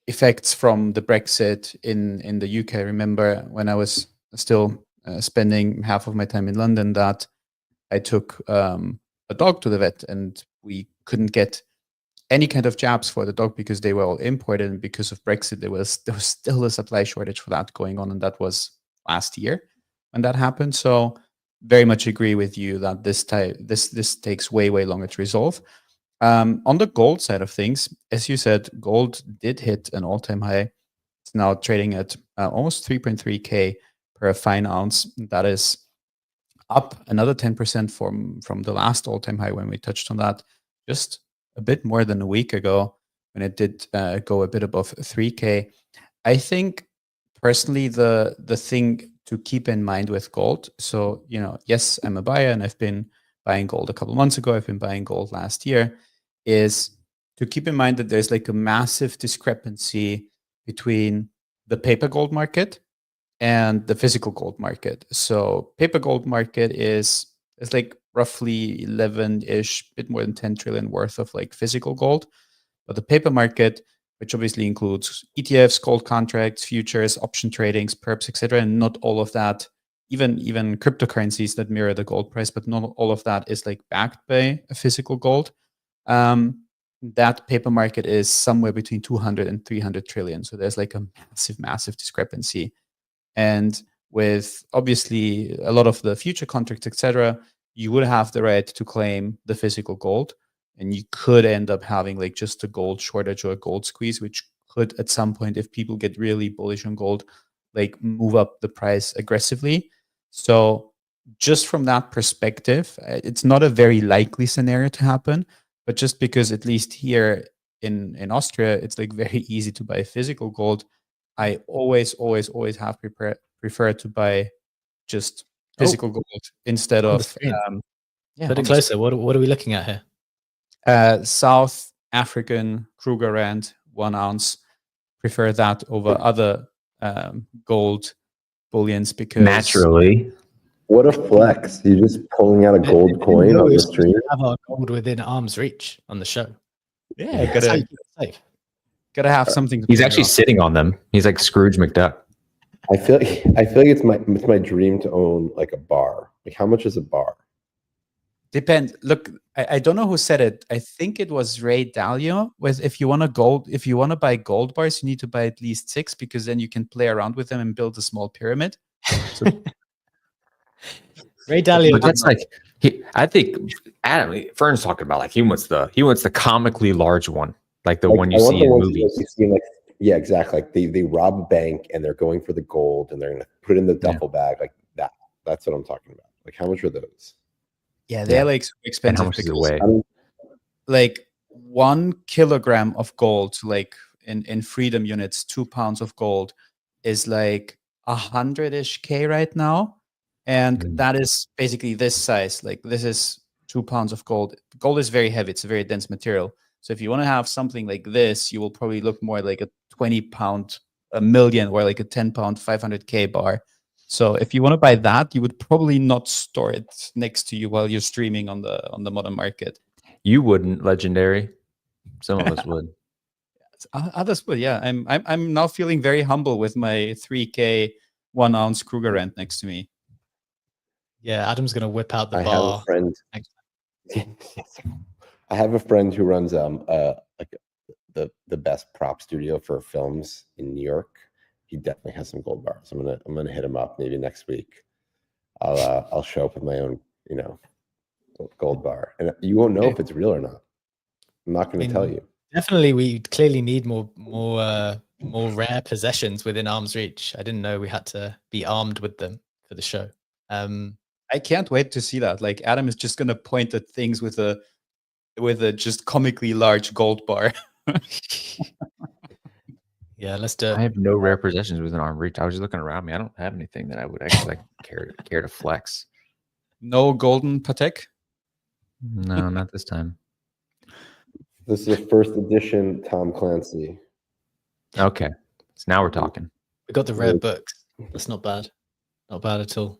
effects from the Brexit in the UK. I remember when I was still spending half of my time in London that I took a dog to the vet and we couldn't get any kind of jabs for the dog because they were all imported, and because of Brexit there was still a supply shortage for that going on, and that was last year when that happened. So very much agree with you that this takes way longer to resolve. On the gold side of things, as you said, gold did hit an all-time high. It's now trading at almost 3.3K per fine ounce. That is up another 10% from the last all-time high when we touched on that just a bit more than a week ago when it did go a bit above 3K. I think personally the thing to keep in mind with gold, so yes, I'm a buyer and I've been buying gold a couple months ago, I've been buying gold last year, is to keep in mind that there's like a massive discrepancy between the paper gold market and the physical gold market. So paper gold market is like roughly 11-ish, bit more than 10 trillion worth of like physical gold. But the paper market, which obviously includes ETFs, gold contracts, futures, option tradings, perps, etc., and not all of that, even cryptocurrencies that mirror the gold price, but not all of that is like backed by a physical gold. That paper market is somewhere between 200 and 300 trillion. So there's like a massive discrepancy. And with obviously a lot of the future contracts, etc., you would have the right to claim the physical gold, and you could end up having like just a gold shortage or a gold squeeze, which could at some point, if people get really bullish on gold, like move up the price aggressively. So just from that perspective, it's not a very likely scenario to happen, but just because at least here in Austria, it's like very easy to buy physical gold, I always have preferred to buy just physical gold instead of put it closer. What are we looking at here? South African Kruger Rand 1 ounce. Prefer that over other gold bullions because naturally. What a flex! You're just pulling out a gold coin on the stream. Have our gold within arm's reach on the show. Yeah, gotta have something. He's actually sitting on them. He's like Scrooge McDuck. I feel like it's my dream to own like a bar. Like, how much is a bar? Depends. Look, I don't know who said it. I think it was Ray Dalio. Was if you want to buy gold bars, you need to buy at least 6 because then you can play around with them and build a small pyramid. So Ray Dalio. But that's like I think Adam Fern's talking about like he wants the comically large one, like the one you see in movies. You see, like, yeah, exactly. Like they rob a bank and they're going for the gold and they're gonna put it in the duffel bag like that. That's what I'm talking about. Like, how much are those? yeah, they're like super expensive. And how much does it weigh? Like 1 kilogram of gold, like in freedom units, 2 pounds of gold is like 100-ish K right now. And that is basically this size. Like this is 2 pounds of gold. Gold is very heavy. It's a very dense material. So if you want to have something like this, you will probably look more like a 20-pound, a million, or like a 10-pound, 500K bar. So if you want to buy that, you would probably not store it next to you while you're streaming on the modern market. You wouldn't, Legendary. Some of us would. Others would, yeah. I'm now feeling very humble with my 3K 1 ounce Kruger Rand next to me. Yeah, Adam's gonna whip out the bar. Have a friend. I have a friend who runs like the best prop studio for films in New York. He definitely has some gold bars. I'm gonna hit him up maybe next week. I'll show up with my own, gold bar, and you won't know if it's real or not. I'm not going to tell you. Definitely, we clearly need more rare possessions within arm's reach. I didn't know we had to be armed with them for the show. I can't wait to see that. Like Adam is just going to point at things with a just comically large gold bar. Yeah, let's do it. I have no rare possessions within arm reach. I was just looking around me. I don't have anything that I would actually care to flex. No golden Patek? No, not this time. This is the first edition Tom Clancy. Okay, so now we're talking. We got the rare books. That's not bad. Not bad at all.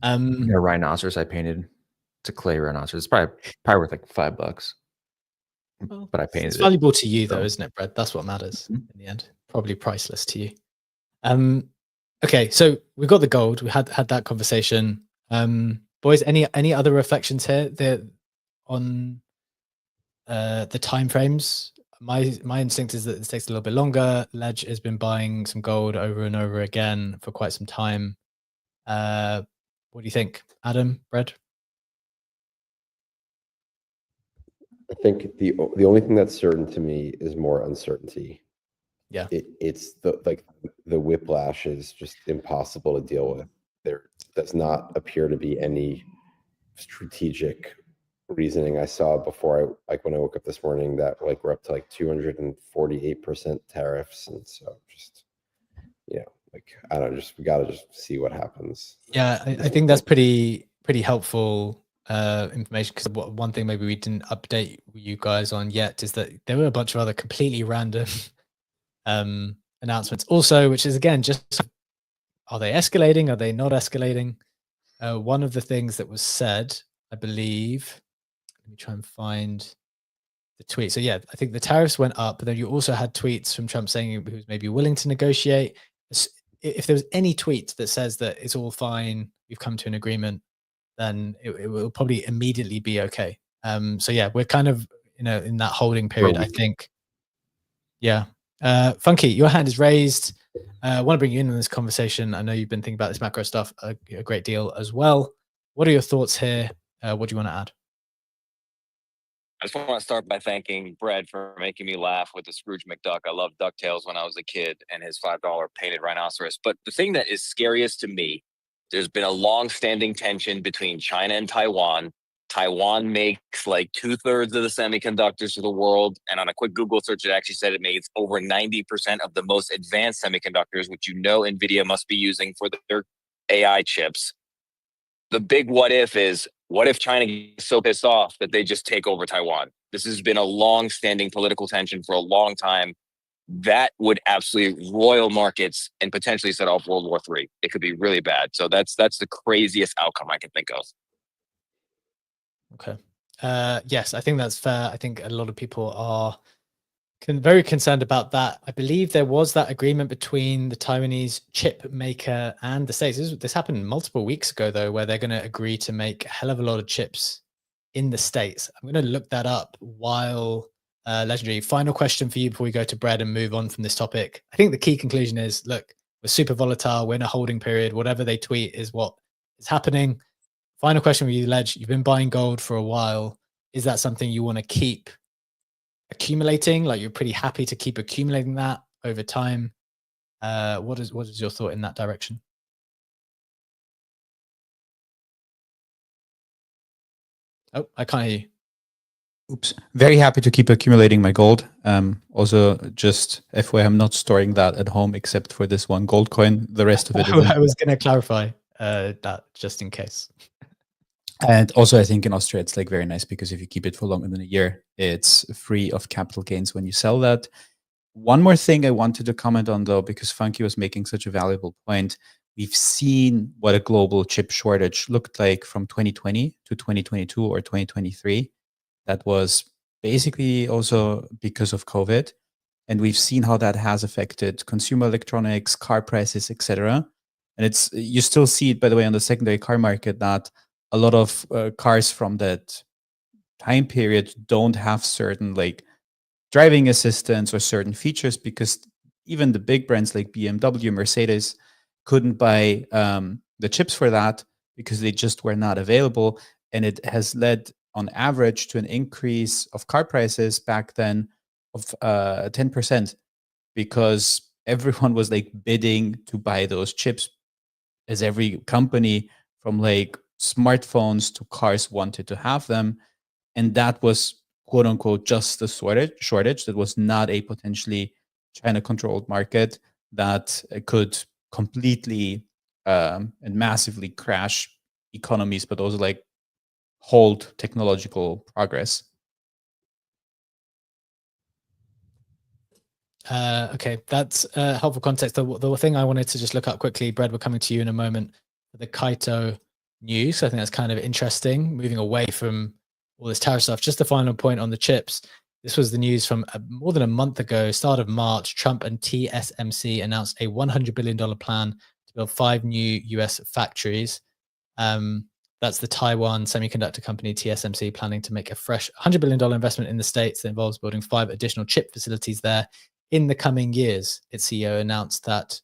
A rhinoceros I painted. It's a clay rhinoceros. It's probably worth like $5. Well, but I painted it. It's valuable to you, though, isn't it, Brad? That's what matters in the end. Probably priceless to you. Okay, so we got the gold. We had that conversation. Boys, any other reflections here on the time frames? My instinct is that this takes a little bit longer. Ledge has been buying some gold over and over again for quite some time. What do you think, Adam, Brad? I think the only thing that's certain to me is more uncertainty. Yeah, it's the whiplash is just impossible to deal with. There does not appear to be any strategic reasoning. I saw before when I woke up this morning that we're up to 248% tariffs, and so just I don't know, we gotta just see what happens. Yeah, I think that's pretty helpful information, because one thing maybe we didn't update you guys on yet is that there were a bunch of other completely random announcements also, which is again just, are they escalating, are they not escalating? One of the things that was said, I believe, let me try and find the tweet. So yeah, I think the tariffs went up, but then you also had tweets from Trump saying he was maybe willing to negotiate. If there was any tweet that says that it's all fine, we've come to an agreement, then it will probably immediately be okay. So yeah, we're kind of in that holding period, I think. Yeah. Funky, your hand is raised. I want to bring you in on this conversation. I know you've been thinking about this macro stuff a great deal as well. What are your thoughts here? What do you want to add? I just want to start by thanking Brad for making me laugh with the Scrooge McDuck. I loved DuckTales when I was a kid, and his $5 painted rhinoceros. But the thing that is scariest to me, there's been a long-standing tension between China and Taiwan. Taiwan makes like 2/3 of the semiconductors of the world. And on a quick Google search, it actually said it makes over 90% of the most advanced semiconductors, which Nvidia must be using for their AI chips. The big what if is, what if China gets so pissed off that they just take over Taiwan? This has been a long-standing political tension for a long time. That would absolutely roil markets and potentially set off World War III. It could be really bad. So that's the craziest outcome I can think of. Okay. Yes, I think that's fair. I think a lot of people are Very concerned about that. I believe there was that agreement between the Taiwanese chip maker and the States. This happened multiple weeks ago, though, where they're going to agree to make a hell of a lot of chips in the States. I'm going to look that up while Legendary. Final question for you before we go to Brad and move on from this topic. I think the key conclusion is, look, we're super volatile. We're in a holding period. Whatever they tweet is what is happening. Final question for you, Ledge. You've been buying gold for a while. Is that something you want to keep accumulating? Like, you're pretty happy to keep accumulating that over time? What is your thought in that direction? Oh, I can't hear you. Oops. Very happy to keep accumulating my gold. Also, just FYI, I'm not storing that at home except for this one gold coin. The rest of it is I was going to clarify that just in case. And also, I think in Austria, it's like very nice because if you keep it for longer than a year, it's free of capital gains when you sell that. One more thing I wanted to comment on, though, because Funky was making such a valuable point. We've seen what a global chip shortage looked like from 2020 to 2022 or 2023. That was basically also because of COVID. And we've seen how that has affected consumer electronics, car prices, etc. And you still see it, by the way, on the secondary car market, that a lot of cars from that time period don't have certain like driving assistance or certain features because even the big brands like BMW, Mercedes couldn't buy the chips for that because they just were not available. And it has led on average to an increase of car prices back then of 10% because everyone was like bidding to buy those chips, as every company from like smartphones to cars wanted to have them. And that was quote unquote just a shortage that was not a potentially China controlled market that could completely and massively crash economies, but also like hold technological progress. Okay, that's helpful context. The thing I wanted to just look up quickly, Brad, we're coming to you in a moment, for the Kaito news. So I think that's kind of interesting, moving away from all this tariff stuff. Just a final point on the chips. This was the news from more than a month ago, start of March. Trump and TSMC announced a $100 billion plan to build 5 new US factories. That's the Taiwan semiconductor company TSMC planning to make a fresh $100 billion investment in the States that involves building 5 additional chip facilities there in the coming years. Its CEO announced that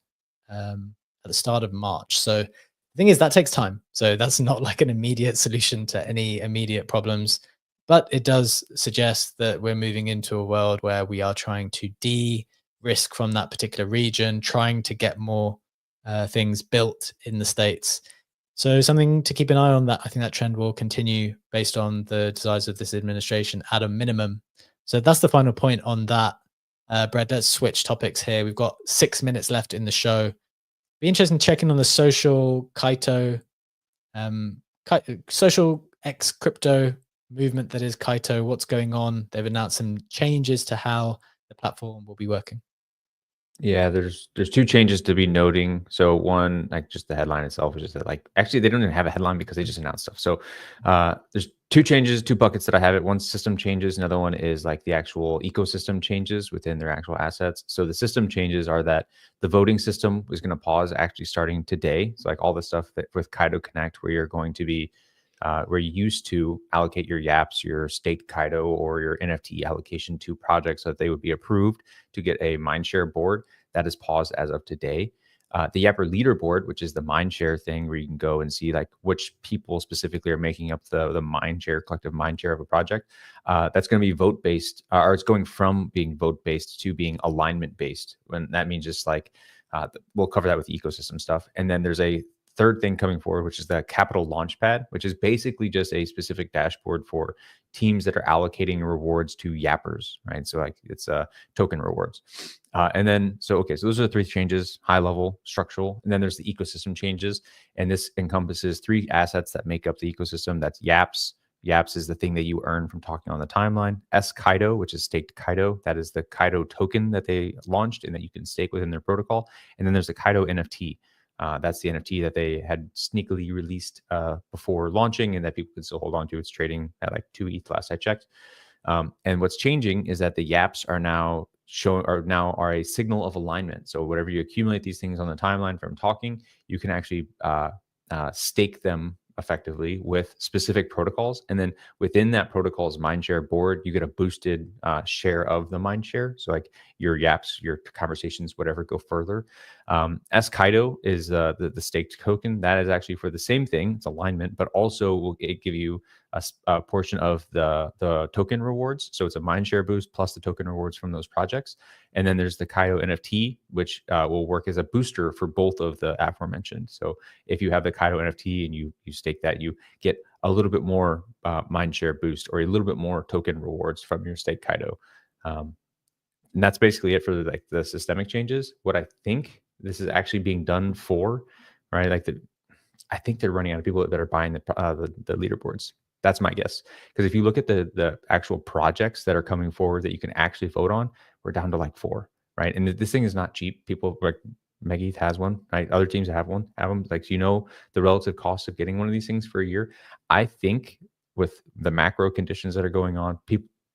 at the start of March. So the thing is, that takes time. So that's not like an immediate solution to any immediate problems. But it does suggest that we're moving into a world where we are trying to de-risk from that particular region, trying to get more things built in the States. So something to keep an eye on. That I think that trend will continue based on the desires of this administration at a minimum. So that's the final point on that. Brad, let's switch topics here. We've got 6 minutes left in the show. Be interesting checking on the social Kaito, social X crypto movement that is Kaito. What's going on? They've announced some changes to how the platform will be working. Yeah, there's 2 changes to be noting. So one, like just the headline itself is just that, like, actually they don't even have a headline because they just announced stuff. So there's 2 changes, 2 buckets that I have it. One, system changes. Another one is like the actual ecosystem changes within their actual assets. So the system changes are that the voting system is going to pause actually starting today. So like all the stuff that with Kaito Connect, where you're going to be where you used to allocate your YAPs, your state Kaito, or your NFT allocation to projects so that they would be approved to get a mindshare board. That is paused as of today. The Yapper leaderboard, which is the mindshare thing where you can go and see like which people specifically are making up the mindshare, collective mindshare of a project. That's going to be vote based, or it's going from being vote based to being alignment based. When that means just like we'll cover that with the ecosystem stuff. And then there's a third thing coming forward, which is the Capital Launchpad, which is basically just a specific dashboard for teams that are allocating rewards to Yappers, right? So like it's token rewards. And then, so those are the 3 changes, high level, structural. And then there's the ecosystem changes. And this encompasses 3 assets that make up the ecosystem. That's Yaps. Yaps is the thing that you earn from talking on the timeline. Kaito, which is staked Kaito. That is the Kaito token that they launched and that you can stake within their protocol. And then there's the Kaito NFT. That's the NFT that they had sneakily released before launching and that people can still hold on to. It's trading at like 2 ETH last I checked. And what's changing is that the yaps are now are a signal of alignment. So whatever you accumulate these things on the timeline from talking, you can actually stake them effectively with specific protocols. And then within that protocol's mindshare board, you get a boosted share of the mindshare. So like your yaps, your conversations, whatever, go further. Kaito is the staked token. That is actually for the same thing. It's alignment, but also will give you a portion of the token rewards. So it's a mindshare boost plus the token rewards from those projects. And then there's the Kaito NFT, which will work as a booster for both of the aforementioned. So if you have the Kaito NFT and you stake that, you get a little bit more mindshare boost or a little bit more token rewards from your stake Kaito. And that's basically it for like the systemic changes. What I think this is actually being done for, right? Like I think they're running out of people that are buying the leaderboards. That's my guess. Because if you look at the actual projects that are coming forward that you can actually vote on, we're down to like 4, right? And this thing is not cheap. People like Meggy has one, right? Other teams have one, have them. Like, you know, the relative cost of getting one of these things for a year. I think with the macro conditions that are going on,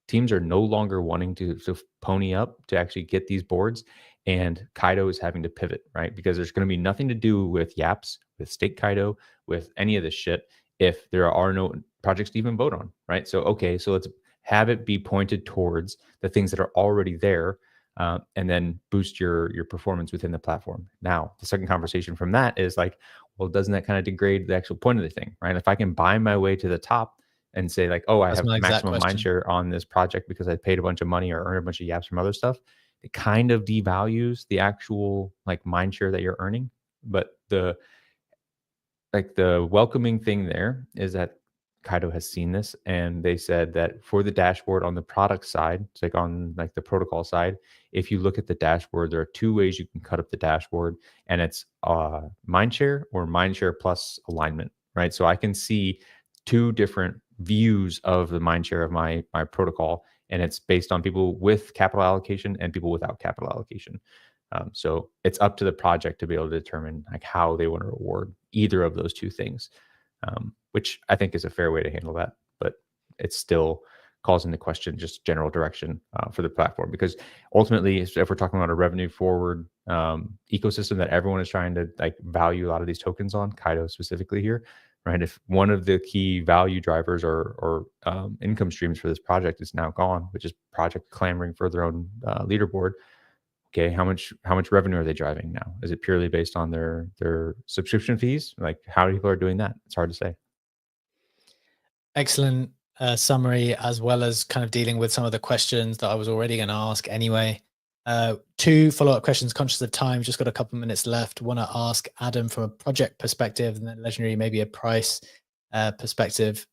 teams are no longer wanting to pony up to actually get these boards, and Kaito is having to pivot, right? Because there's going to be nothing to do with yaps, with stake Kaito, with any of this shit if there are no projects to even vote on, right? So, okay, so let's have it be pointed towards the things that are already there, and then boost your performance within the platform. Now, the second conversation from that is like, well, doesn't that kind of degrade the actual point of the thing, right? If I can buy my way to the top and say like, oh, I have maximum mindshare on this project because I paid a bunch of money or earned a bunch of yaps from other stuff, it kind of devalues the actual like mindshare that you're earning. But the welcoming thing there is that Kaito has seen this, and they said that for the dashboard on the product side, it's like on like the protocol side, if you look at the dashboard, there are 2 ways you can cut up the dashboard, and it's mindshare or mindshare plus alignment, right? So I can see 2 different views of the mindshare of my protocol, and it's based on people with capital allocation and people without capital allocation. So it's up to the project to be able to determine like how they want to reward either of those 2 things, which I think is a fair way to handle that. But it still calls into question just general direction for the platform, because ultimately, if we're talking about a revenue forward ecosystem that everyone is trying to like value a lot of these tokens on, Kaito specifically here, right? If one of the key value drivers or income streams for this project is now gone, which is project clamoring for their own leaderboard, okay, how much revenue are they driving now? Is it purely based on their subscription fees? Like, how people are doing that? It's hard to say. Excellent summary, as well as kind of dealing with some of the questions that I was already going to ask anyway. 2 follow-up questions, conscious of time, just got a couple of minutes left. Want to ask Adam from a project perspective, and then Legendary maybe a price perspective.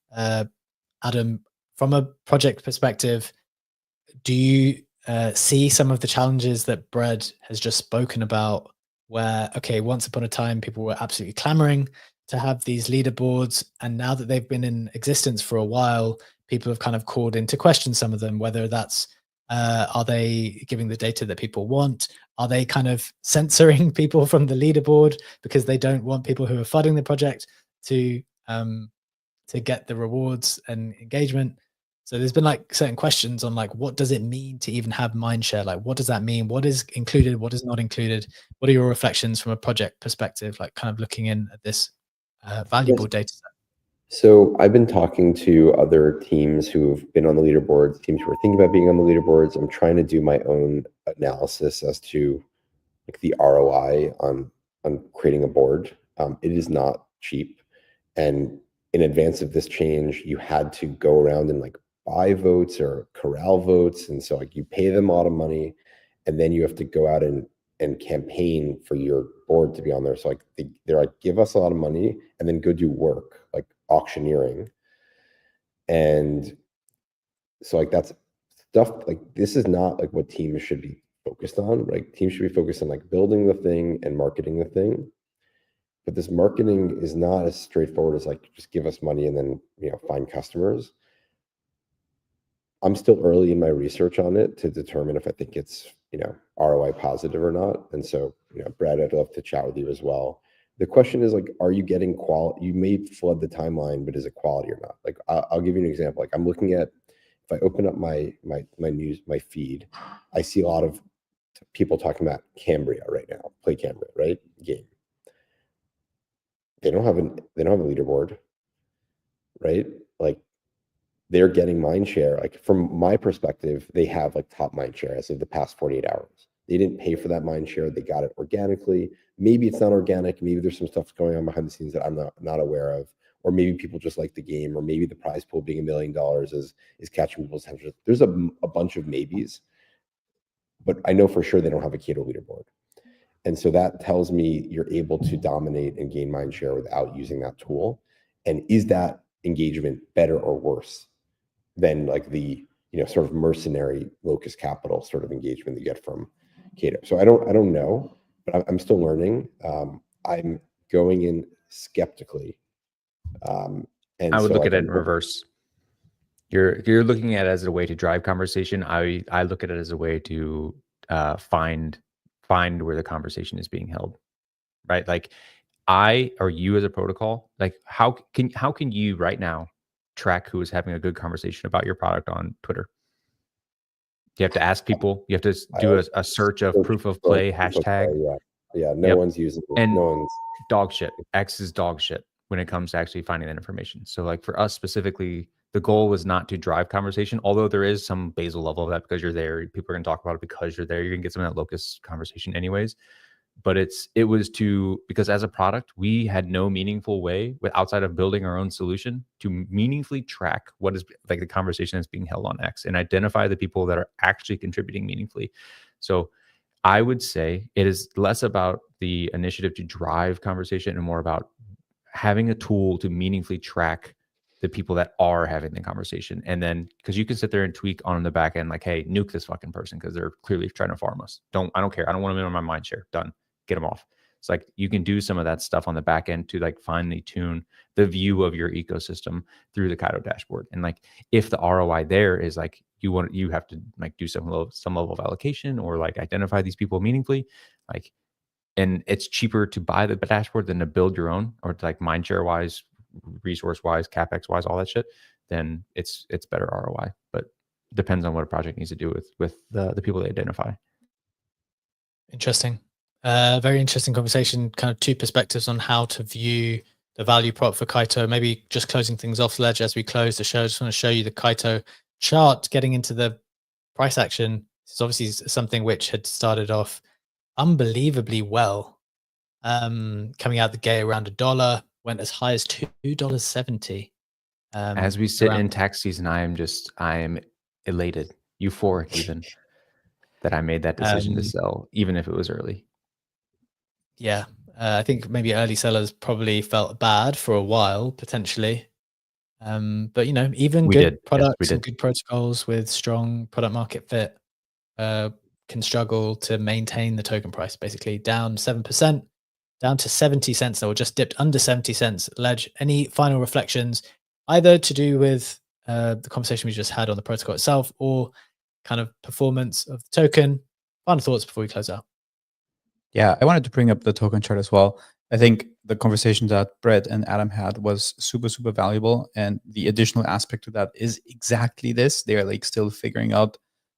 Adam, from a project perspective, do you see some of the challenges that Brad has just spoken about, where, okay, once upon a time, people were absolutely clamoring to have these leaderboards, and now that they've been in existence for a while, people have kind of called into question some of them, whether that's are they giving the data that people want? Are they kind of censoring people from the leaderboard because they don't want people who are funding the project to get the rewards and engagement? So there's been like certain questions on like, what does it mean to even have mindshare? Like, what does that mean? What is included? What is not included? What are your reflections from a project perspective, like kind of looking in at this valuable data set? So I've been talking to other teams who've been on the leaderboards, teams who are thinking about being on the leaderboards. I'm trying to do my own analysis as to like the ROI on creating a board. It is not cheap, and in advance of this change, you had to go around and like buy votes or corral votes, and so like you pay them a lot of money, and then you have to go out and campaign for your board to be on there. So like they're like, give us a lot of money and then go do work like auctioneering. And so like that's stuff like this is not like what teams should be focused on, right? Teams should be focused on like building the thing and marketing the thing. But this marketing is not as straightforward as like just give us money and then, you know, find customers. I'm still early in my research on it to determine if I think it's, you know, ROI positive or not. And so, you know, Brad, I'd love to chat with you as well. The question is like, are you getting quality? You may flood the timeline, but is it quality or not? Like, I'll give you an example. Like I'm looking at if I open up my news, my feed, I see a lot of people talking about Cambria right now. Play Cambria, right? Game. They don't have a leaderboard, right? Like, they're getting mind share. Like, from my perspective, they have like top mind share as of the past 48 hours. They didn't pay for that mind share. They got it organically. Maybe it's not organic. Maybe there's some stuff going on behind the scenes that I'm not aware of. Or maybe people just like the game, or maybe the prize pool being $1 million is catching people's attention. There's a bunch of maybes, but I know for sure they don't have a Kaito leaderboard. And so that tells me you're able to dominate and gain mind share without using that tool. And is that engagement better or worse than like the sort of mercenary locus capital sort of engagement that you get from Kaito? So I don't know, but I'm still learning. I'm going in skeptically. And I would so look at it in reverse. You're looking at it as a way to drive conversation. I look at it as a way to find where the conversation is being held, right? Like, I or you as a protocol, like how can you right now track who is having a good conversation about your product on Twitter? You have to ask people. You have to do a search of proof of play hashtag. Yeah. No one's using it. And no one's dog shit. X is dog shit when it comes to actually finding that information. So like for us specifically, the goal was not to drive conversation, although there is some basal level of that because you're there. People are going to talk about it because you're there. You're going to get some of that locus conversation anyways. But it was because as a product, we had no meaningful way outside of building our own solution to meaningfully track what is like the conversation that's being held on X and identify the people that are actually contributing meaningfully. So I would say it is less about the initiative to drive conversation and more about having a tool to meaningfully track the people that are having the conversation. And then, because you can sit there and tweak on the back end, like, hey, nuke this fucking person because they're clearly trying to farm us. I don't care. I don't want them in my mind share. Done. Get them off. It's like you can do some of that stuff on the back end to like finely tune the view of your ecosystem through the Kaito dashboard. And like, if the ROI there is like, you have to like do some level of allocation or like identify these people meaningfully, like, and it's cheaper to buy the dashboard than to build your own, or to like mindshare wise, resource wise, capex wise, all that shit, then it's better ROI. But depends on what a project needs to do with the people they identify. Interesting. Very interesting conversation. Kind of two perspectives on how to view the value prop for Kaito. Maybe just closing things off, Ledge, as we close the show. I just want to show you the Kaito chart. Getting into the price action, it's obviously something which had started off unbelievably well. Coming out the gate around $1, went as high as $2.70. As we sit in tax season, I am elated, euphoric even, that I made that decision to sell, even if it was early. Yeah, I think maybe early sellers probably felt bad for a while, potentially. But even good products and good protocols with strong product market fit can struggle to maintain the token price. Basically, down 7%, down to 70 cents, or just dipped under 70 cents. Ledge, any final reflections, either to do with the conversation we just had on the protocol itself, or kind of performance of the token? Final thoughts before we close out. Yeah, I wanted to bring up the token chart as well. I think the conversation that Brett and Adam had was super, super valuable. And the additional aspect to that is exactly this. They're like still figuring out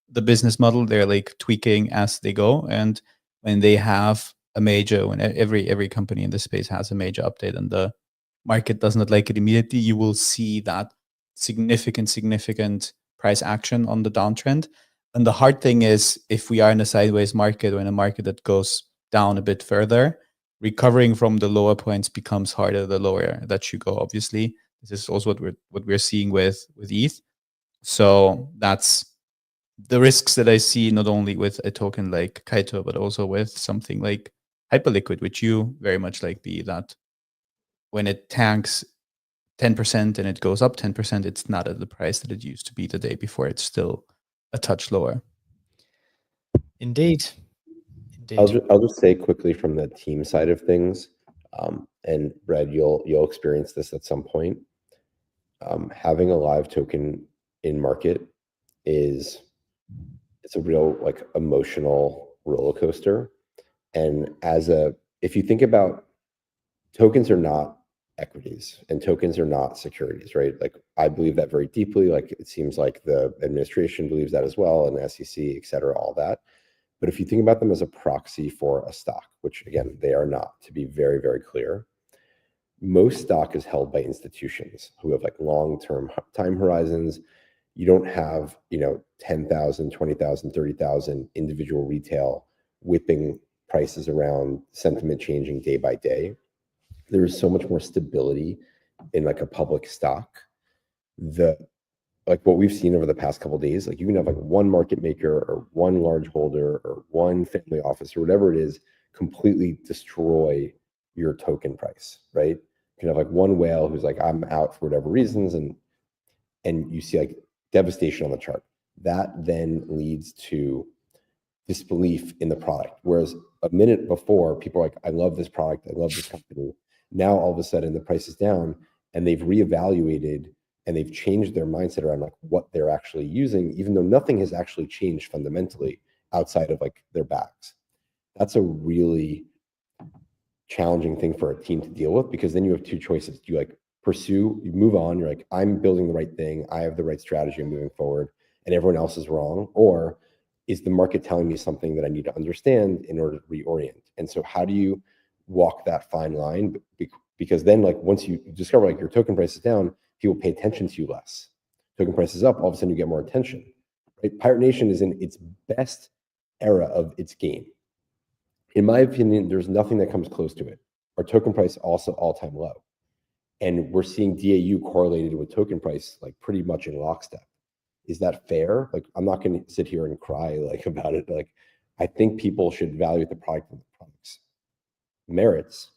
the business model. They're like tweaking as they go. And when they have a major, when every company in this space has a major update and the market does not like it immediately, you will see that significant price action on the downtrend. And the hard thing is, if we are in a sideways market or in a market that goes down a bit further, recovering from the lower points becomes harder the lower that you go. Obviously, this is also what we're seeing with ETH. So that's the risks that I see, not only with a token like Kaito, but also with something like Hyperliquid, which you very much like, be that when it tanks 10% and it goes up 10%, it's not at the price that it used to be the day before. It's still a touch lower. Indeed. I'll just say quickly from the team side of things, and Brad, you'll experience this at some point. Having a live token in market it's a real like emotional roller coaster. And if you think about, tokens are not equities, and tokens are not securities, right? Like I believe that very deeply. Like it seems like the administration believes that as well, and the SEC, et cetera, all that. But if you think about them as a proxy for a stock, which again, they are not, to be very, very clear, most stock is held by institutions who have like long-term time horizons. You don't have, 10,000, 20,000, 30,000 individual retail whipping prices around, sentiment changing day by day. There is so much more stability in like a public stock. Like what we've seen over the past couple of days, like you can have like one market maker or one large holder or one family office or whatever it is completely destroy your token price, right? You can have like one whale who's like, I'm out for whatever reasons, and you see like devastation on the chart. That then leads to disbelief in the product. Whereas a minute before, people are like, I love this product, I love this company. Now all of a sudden the price is down and they've reevaluated and they've changed their mindset around like what they're actually using, even though nothing has actually changed fundamentally outside of like their backs. That's a really challenging thing for a team to deal with, because then you have two choices. You like pursue, you move on, you're like, I'm building the right thing, I have the right strategy, I'm moving forward, and everyone else is wrong. Or is the market telling me something that I need to understand in order to reorient? And so how do you walk that fine line? Because then like once you discover like your token price is down, people pay attention to you less. Token price is up, all of a sudden you get more attention. Right? Pirate Nation is in its best era of its game. In my opinion, there's nothing that comes close to it. Our token price also all-time low. And we're seeing DAU correlated with token price like pretty much in lockstep. Is that fair? Like, I'm not going to sit here and cry like about it. Like, I think people should evaluate the product and the product's merits,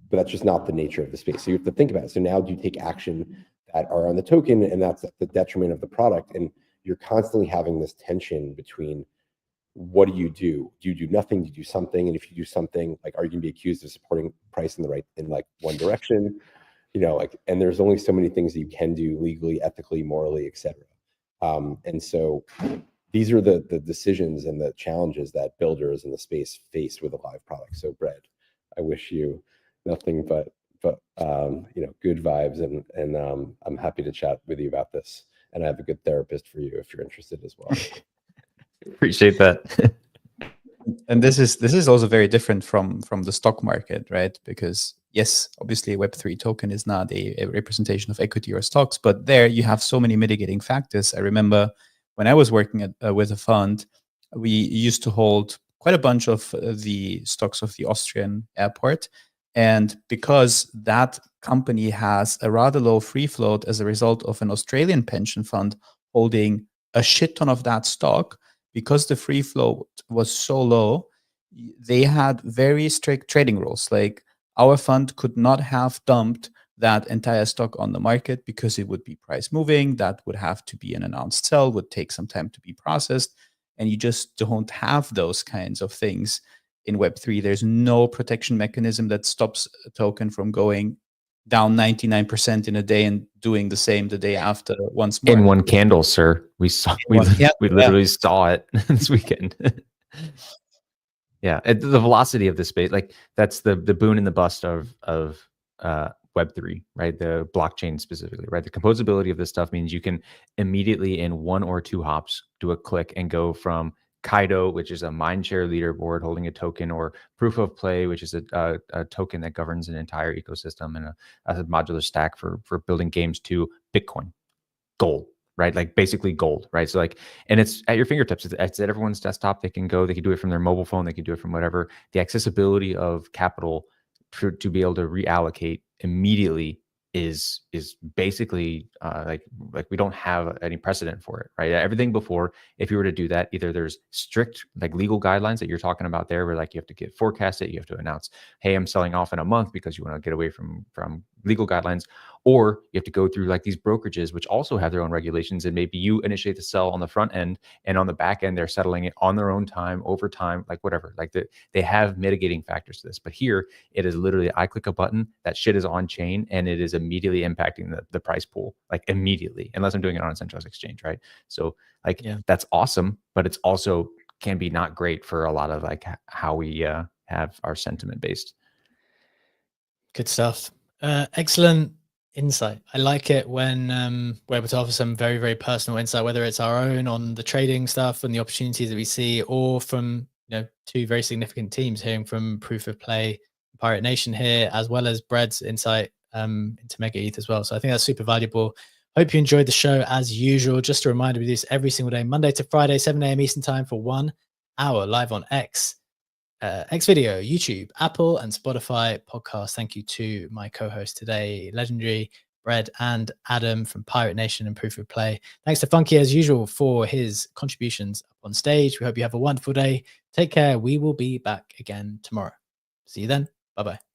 but that's just not the nature of the space. So you have to think about it. So now do you take action that are on the token, and that's at the detriment of the product? And you're constantly having this tension between what do? Do you do nothing? Do you do something? And if you do something, like, are you going to be accused of supporting price in like one direction? And there's only so many things that you can do legally, ethically, morally, etc. And so these are the decisions and the challenges that builders in the space face with a live product. So Brad, I wish you nothing but good vibes, and I'm happy to chat with you about this. And I have a good therapist for you if you're interested as well. Appreciate that. And this is also very different from the stock market, right? Because yes, obviously a Web3 token is not a representation of equity or stocks, but there you have so many mitigating factors. I remember when I was working with a fund, we used to hold quite a bunch of the stocks of the Austrian airport. And because that company has a rather low free float as a result of an Australian pension fund holding a shit ton of that stock, because the free float was so low, they had very strict trading rules. Like, our fund could not have dumped that entire stock on the market because it would be price moving. That would have to be an announced sell, would take some time to be processed. And you just don't have those kinds of things in Web3. There's no protection mechanism that stops a token from going down 99% in a day and doing the same the day after once more. In one candle, sir. We literally saw it this weekend. Yeah, the velocity of the space, like that's the boon and the bust of Web3, right? The blockchain specifically, right? The composability of this stuff means you can immediately in 1 or 2 hops do a click and go from Kaito, which is a mindshare leaderboard holding a token, or proof of play, which is a token that governs an entire ecosystem and a modular stack for building games, to Bitcoin, gold, right? Like basically gold, right? So like, and it's at your fingertips. It's at everyone's desktop. They can do it from their mobile phone. They can do it from whatever. The accessibility of capital to be able to reallocate immediately is basically like we don't have any precedent for it, right? Everything before, if you were to do that, either there's strict like legal guidelines that you're talking about there, where like you have to forecast it, you have to announce, hey, I'm selling off in a month, because you want to get away from legal guidelines, or you have to go through like these brokerages, which also have their own regulations, and maybe you initiate the sell on the front end, and on the back end they're settling it on their own time, over time, like whatever. Like they have mitigating factors to this. But here it is literally, I click a button, that shit is on chain, and it is immediately impacting the price pool, like immediately, unless I'm doing it on a centralized exchange, right? So like, that's awesome, but it's also can be not great for a lot of like how we have our sentiment based. Good stuff. Excellent insight. I like it when we're able to offer some very, very personal insight, whether it's our own on the trading stuff and the opportunities that we see, or from two very significant teams, hearing from Proof of Play, Pirate Nation here, as well as Bread's insight into Mega ETH as well. So I think that's super valuable. Hope you enjoyed the show as usual. Just a reminder, we do this every single day, Monday to Friday, 7 a.m. Eastern time for 1 hour live on X Video, YouTube, Apple, and Spotify podcast. Thank you to my co-host today, Legendary, Bread, and Adam from Pirate Nation and Proof of Play. Thanks to Funky as usual for his contributions up on stage. We hope you have a wonderful day. Take care. We will be back again tomorrow. See you then. Bye-bye.